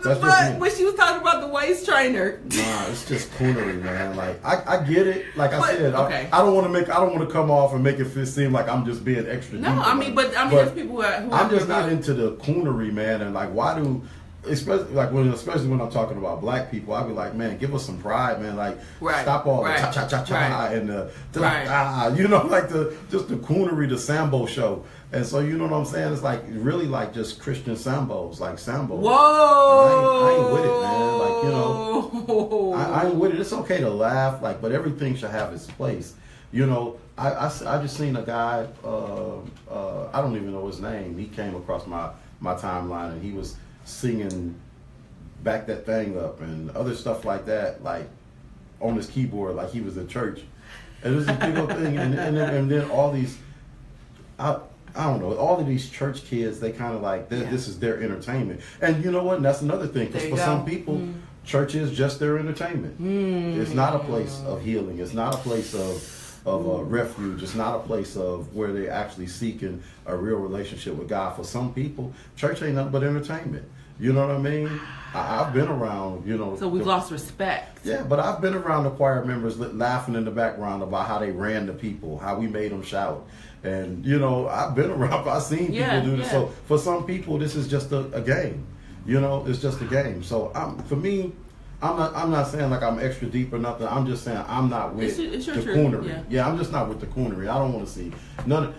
That's but when she was talking about the waist trainer. Nah, it's just coonery, man. Like I get it. Like I said, okay. I don't want to come off and make it seem like I'm just being extra. No, deep but there's people who I'm just not into the coonery, man. And like, why do? Especially when I'm talking about Black people, I'll be like, man, give us some pride, man. Like, stop all the cha-cha-cha-cha and the like just the coonery, the Sambo show. And so, you know what I'm saying? It's like really like just Christian Sambos, like Sambo. Whoa! I ain't with it, man. Like, I ain't with it. It's okay to laugh, like, but everything should have its place. I just seen a guy, I don't even know his name. He came across my timeline and he was singing Back That Thing Up and other stuff like that, like on his keyboard, like he was at church. And it was this big old thing, and then all these, I don't know. All of these church kids, they kind of like this is their entertainment, and you know what? And that's another thing, because for some people, church is just their entertainment. It's not a place of healing. It's not a place of refuge. It's not a place of where they're actually seeking a real relationship with God. For some people, church ain't nothing but entertainment. You know what I mean? I've been around, So we've lost respect. Yeah, but I've been around the choir members laughing in the background about how they ran the people, how we made them shout. And, I've been around, I've seen people do this. Yeah. So for some people, this is just a game. It's just a game. So for me, I'm not saying like I'm extra deep or nothing. I'm just saying I'm not with it's the truth. coonery. Yeah, I'm just not with the coonery. I don't want to see none.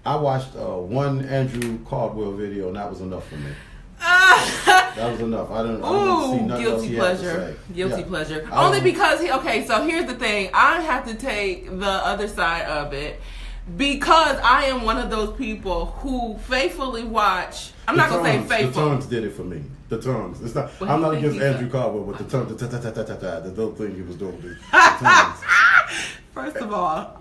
I watched one Andrew Caldwell video, and that was enough for me. That was enough. I didn't see nothing else he had to say. Guilty pleasure. Only because so here's the thing. I have to take the other side of it, because I am one of those people who faithfully watch. I'm not going to say faithful. The tongues did it for me. The tongues. It's not. I'm not against Andrew Caldwell with the tongue. The little thing he was doing. The tongues. First of all,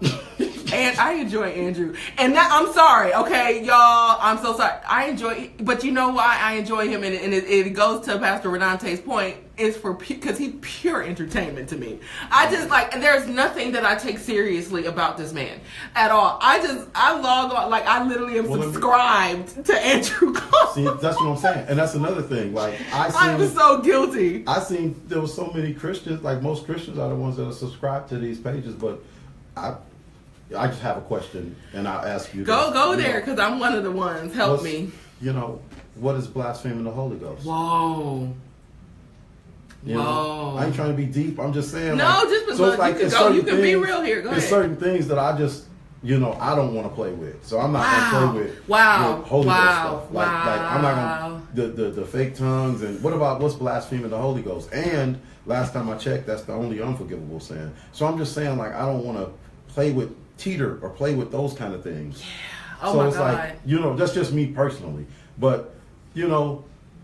and I enjoy Andrew, and I'm sorry, okay, y'all. I'm so sorry. I enjoy, but you know why I enjoy him, and it goes to Pastor Renante's point. Is because he's pure entertainment to me. I just there's nothing that I take seriously about this man at all. I log on, I literally am subscribed to Andrew Cole. See, that's what I'm saying, and that's another thing. I'm so guilty. I seen there was so many Christians, most Christians are the ones that are subscribed to these pages, but I just have a question, and I'll ask you. Go there, because I'm one of the ones. Help me. What is blaspheming the Holy Ghost? Whoa. I ain't trying to be deep. I'm just saying. No, just because you can be real here. Go ahead. There's certain things that I just, I don't want to play with. So I'm not going to play with Holy Ghost stuff. I'm not going to, the fake tongues, and what's blaspheming the Holy Ghost? And last time I checked, that's the only unforgivable sin. So I'm just saying, I don't want to play with teeter or play with those kind of things. Yeah. Oh, so my God. That's just me personally. But,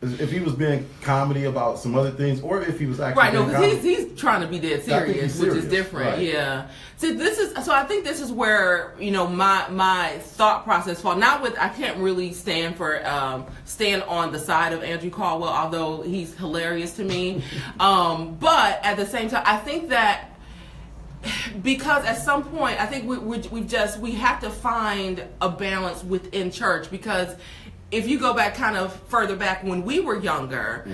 if he was being comedy about some other things, or if he was actually because he's trying to be dead serious, which is different. Right. Yeah. See, I think this is where my thought process falls. I can't really stand on the side of Andrew Caldwell, although he's hilarious to me. But at the same time, I think that because at some point, I think we have to find a balance within church, because if you go back kind of further back when we were younger,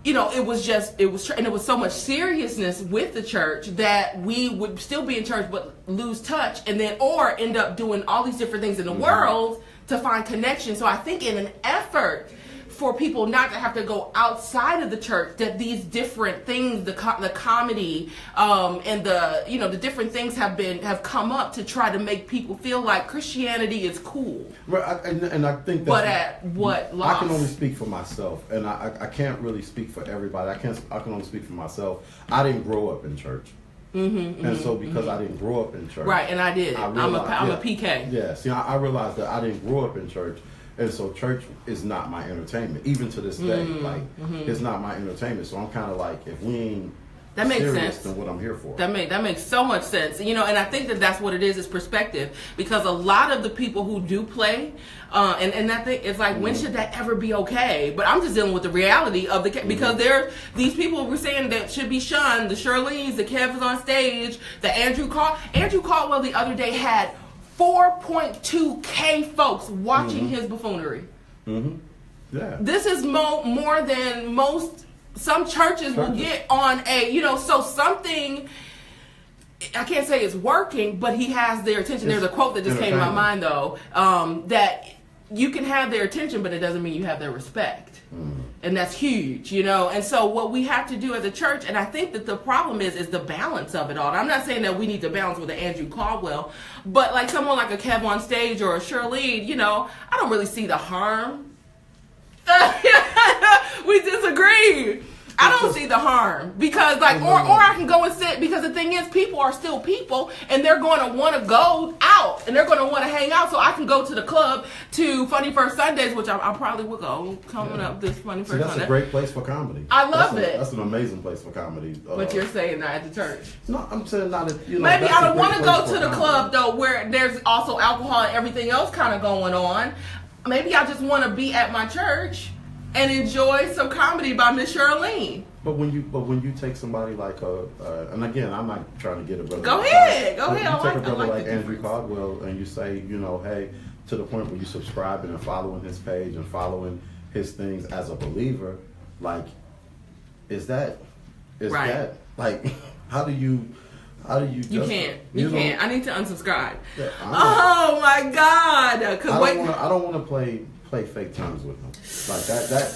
it was so much seriousness with the church that we would still be in church but lose touch, or end up doing all these different things in the world to find connection. So I think in an effort for people not to have to go outside of the church, that these different things, the comedy, and the different things have come up to try to make people feel like Christianity is cool. Right, and I think that's, but at what loss? I can only speak for myself, and I can't really speak for everybody. I can only speak for myself. I didn't grow up in church. And so because I didn't grow up in church. Right, and I did. I'm a PK. Yeah, see, I realized that I didn't grow up in church. And so church is not my entertainment, even to this day. It's not my entertainment. So I'm kind of like, if we ain't that makes serious, sense. then what I'm here for. That makes so much sense. And I think that's what it is perspective. Because a lot of the people who do play, and that thing, it's like, when should that ever be okay? But I'm just dealing with the reality of because there these people we're saying that should be shunned, the Shirleys, the Kev's on stage, the Andrew Caldwell the other day had 4.2K folks watching his buffoonery. Yeah. This is more than some churches will get on so something, I can't say it's working, but he has their attention. There's a quote that just came to my mind, though, that you can have their attention, but it doesn't mean you have their respect. And that's huge, And so what we have to do as a church, and I think that the problem is the balance of it all. And I'm not saying that we need to balance with an Andrew Caldwell, but like someone like a Kev on stage or a Shirley, I don't really see the harm. We disagree. I don't see the harm because like, or I can go and sit because the thing is, people are still people and they're going to want to go out and they're going to want to hang out. So I can go to the club to Funny First Sundays, which I probably will go coming up this Funny First Sunday. That's a great place for comedy. I love it. That's an amazing place for comedy. But you're saying not at the church. No, I'm saying not at, you know. Maybe I don't want to go to the club though, where there's also alcohol and everything else kind of going on. Maybe I just want to be at my church and enjoy some comedy by Miss Charlene. But when you take somebody like and again, I'm not trying to get a brother. Go ahead. You take a brother like Andrew Caldwell and you say, you know, hey, to the point where you subscribing and following his page and following his things as a believer, like, is that like, how do you? You can't. You can't. I need to unsubscribe. Yeah, oh my God! I don't want to play fake terms with them. Like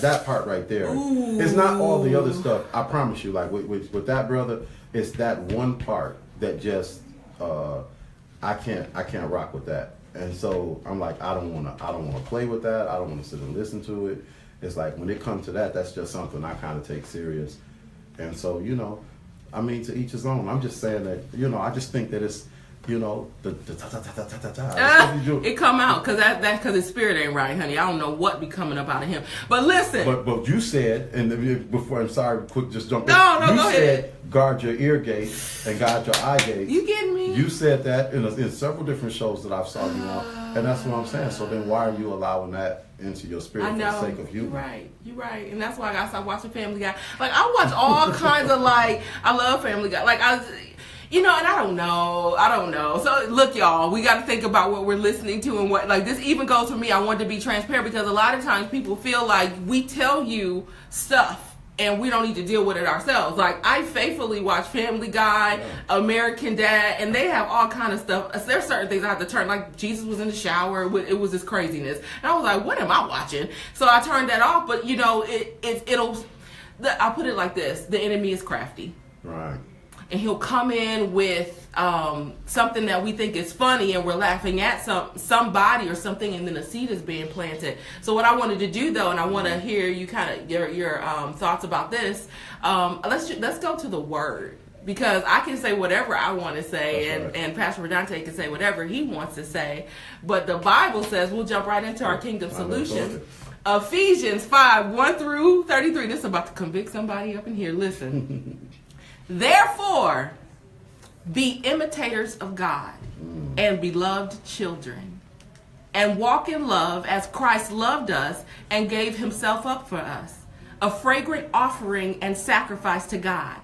that part right there. Ooh. It's not all the other stuff. I promise you. Like with that brother, it's that one part that just I can't rock with that. And so I'm like, I don't want to play with that. I don't want to sit and listen to it. It's like when it comes to that, that's just something I kind of take serious. And so, you know, I mean, to each his own. I'm just saying that, you know, I just think that it's, you know, it come out because his spirit ain't right, honey. I don't know what be coming up out of him. But listen. But you said, and before, I'm sorry, quick, just jump in. No, you go said, ahead. Guard your ear gate and guard your eye gate. You getting me? You said that in several different shows that I've saw you on, and that's what I'm saying. So then why are you allowing that into your spirit for the sake of you? You're right. And that's why I gotta stop watching Family Guy. Like, I watch all kinds of, like, I love Family Guy. Like, you know, and I don't know. So look, y'all, we got to think about what we're listening to and what, like, this even goes for me. I wanted to be transparent because a lot of times people feel like we tell you stuff and we don't need to deal with it ourselves. Like, I faithfully watch Family Guy, American Dad, and they have all kind of stuff. There's certain things I have to turn, like Jesus was in the shower. It was this craziness. And I was like, what am I watching? So I turned that off. But, you know, I'll put it like this. The enemy is crafty. Right. And he'll come in with something that we think is funny and we're laughing at somebody or something, and then a seed is being planted. So what I wanted to do, though, and I want to hear you kind of your thoughts about this, let's go to the Word. Because I can say whatever I want to say, and Pastor Redante can say whatever he wants to say. But the Bible says, we'll jump right into our kingdom solution. Ephesians 5:1-33. This is about to convict somebody up in here. Listen. Therefore, be imitators of God and beloved children, and walk in love as Christ loved us and gave himself up for us, a fragrant offering and sacrifice to God.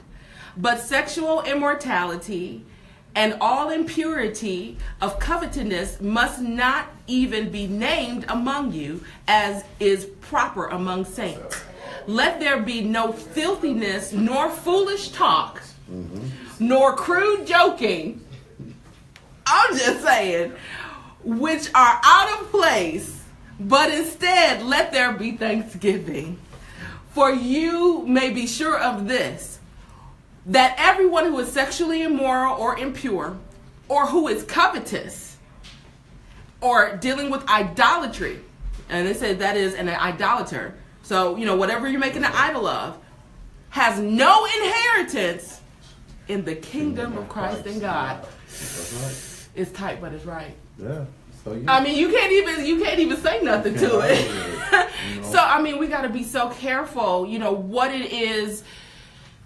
But sexual immorality and all impurity of covetousness must not even be named among you, as is proper among saints. Let there be no filthiness, nor foolish talk, nor crude joking. I'm just saying, which are out of place, but instead let there be thanksgiving. For you may be sure of this, that everyone who is sexually immoral or impure, or who is covetous, or dealing with idolatry, and they said that is an idolater. So, you know, whatever you're making an idol of, has no inheritance in the kingdom of Christ and God. That's right. It's tight, but it's right. Yeah. So I mean, you can't even say nothing to it. You know. So, I mean, we got to be so careful, you know, what it is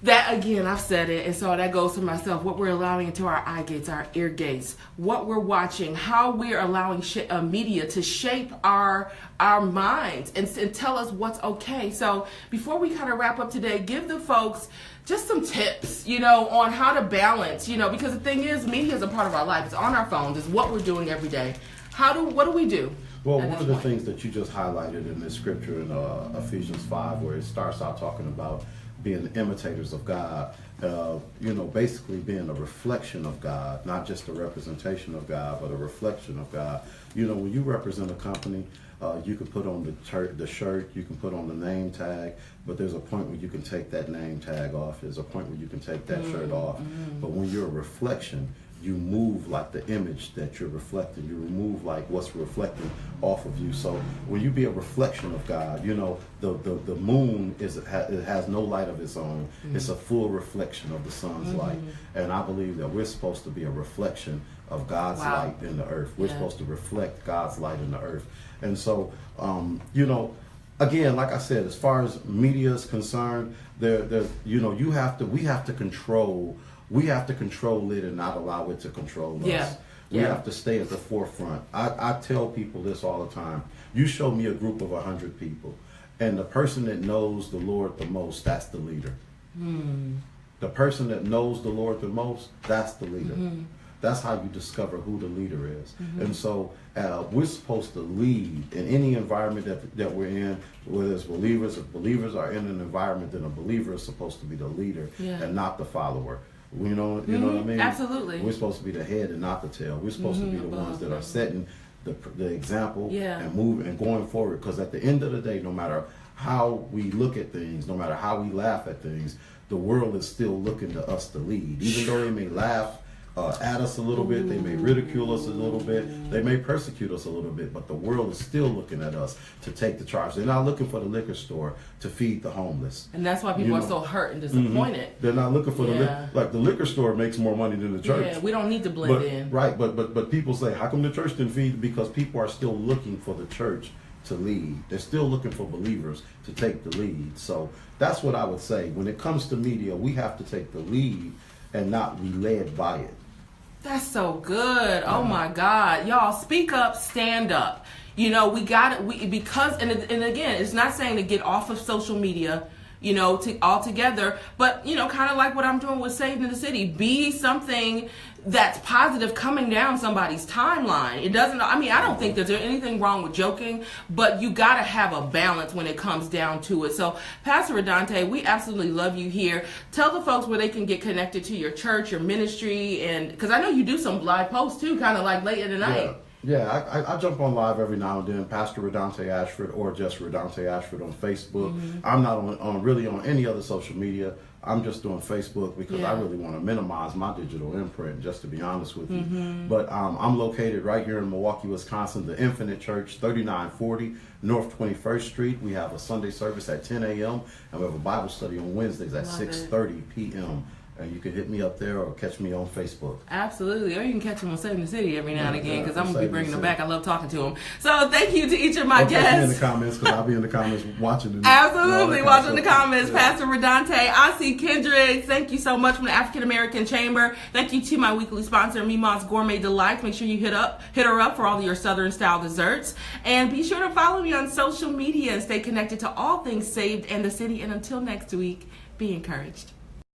that, again, I've said it, and so that goes to myself, what we're allowing into our eye gates, our ear gates, what we're watching, how we're allowing media to shape our minds and tell us what's okay. So before we kind of wrap up today, give the folks just some tips, you know, on how to balance, you know, because the thing is, media is a part of our life. It's on our phones. It's what we're doing every day. What do we do? Well, one of the things that you just highlighted in this scripture in Ephesians 5, where it starts out talking about being imitators of God, you know, basically being a reflection of God, not just a representation of God, but a reflection of God. You know, when you represent a company, you can put on the shirt, you can put on the name tag, but there's a point where you can take that name tag off. There's a point where you can take that shirt off. But when you're a reflection, you move like the image that you're reflecting. You remove like what's reflecting off of you. So when you be a reflection of God, you know, the moon it has no light of its own. It's a full reflection of the sun's light. And I believe that we're supposed to be a reflection of God's light in the earth. We're supposed to reflect God's light in the earth. And so, you know, again, like I said, as far as media is concerned, there's, you know, we have to control it and not allow it to control us. We have to stay at the forefront. I tell people this all the time. You show me a group of 100 people, and the person that knows the Lord the most, that's the leader. The person that knows the Lord the most, that's the leader. That's how you discover who the leader is. And so we're supposed to lead in any environment that we're in, whether it's believers. If believers are in an environment, then a believer is supposed to be the leader and not the follower. You know what I mean? Absolutely. We're supposed to be the head and not the tail. We're supposed to be the ones that are setting the example and moving and going forward. Because at the end of the day, no matter how we look at things, no matter how we laugh at things, the world is still looking to us to lead. Even though they may laugh at us a little bit, they may ridicule us a little bit, they may persecute us a little bit, but the world is still looking at us to take the charge. They're not looking for the liquor store to feed the homeless. And that's why people are so hurt and disappointed. They're not looking for the liquor store makes more money than the church. Yeah, we don't need to blend in. Right, but people say, how come the church didn't feed? Because people are still looking for the church to lead. They're still looking for believers to take the lead. So that's what I would say. When it comes to media, we have to take the lead and not be led by it. That's so good. Oh my God. Y'all speak up, stand up. You know, we got it. Because again, it's not saying to get off of social media, you know, altogether, but, you know, kind of like what I'm doing with Saved in the City. Be something that's positive coming down somebody's timeline. It doesn't, I mean, I don't think that there's anything wrong with joking, but you got to have a balance when it comes down to it. So, Pastor Radante, we absolutely love you here. Tell the folks where they can get connected to your church, your ministry, and because I know you do some live posts too, kind of like late in the night. Yeah, I jump on live every now and then, Pastor Radante Ashford or just Radante Ashford on Facebook. I'm not on any other social media. I'm just doing Facebook because I really want to minimize my digital imprint, just to be honest with you. But I'm located right here in Milwaukee, Wisconsin, the Infinite Church, 3940 North 21st Street. We have a Sunday service at 10 a.m. and we have a Bible study on Wednesdays at 6:30 p.m. And you can hit me up there or catch me on Facebook. Absolutely. Or you can catch them on Saved in the City every now and again, because I'm going to be bringing them back. I love talking to them. So thank you to each of my guests. Catch me in the comments, because I'll be in the comments watching. Absolutely. Watching the comments. Pastor Radante, I.C. Kendricks, thank you so much from the African American Chamber. Thank you to my weekly sponsor, Mima's Gourmet Delights. Make sure you hit her up for all of your Southern style desserts. And be sure to follow me on social media and stay connected to all things Saved and the City. And until next week, be encouraged.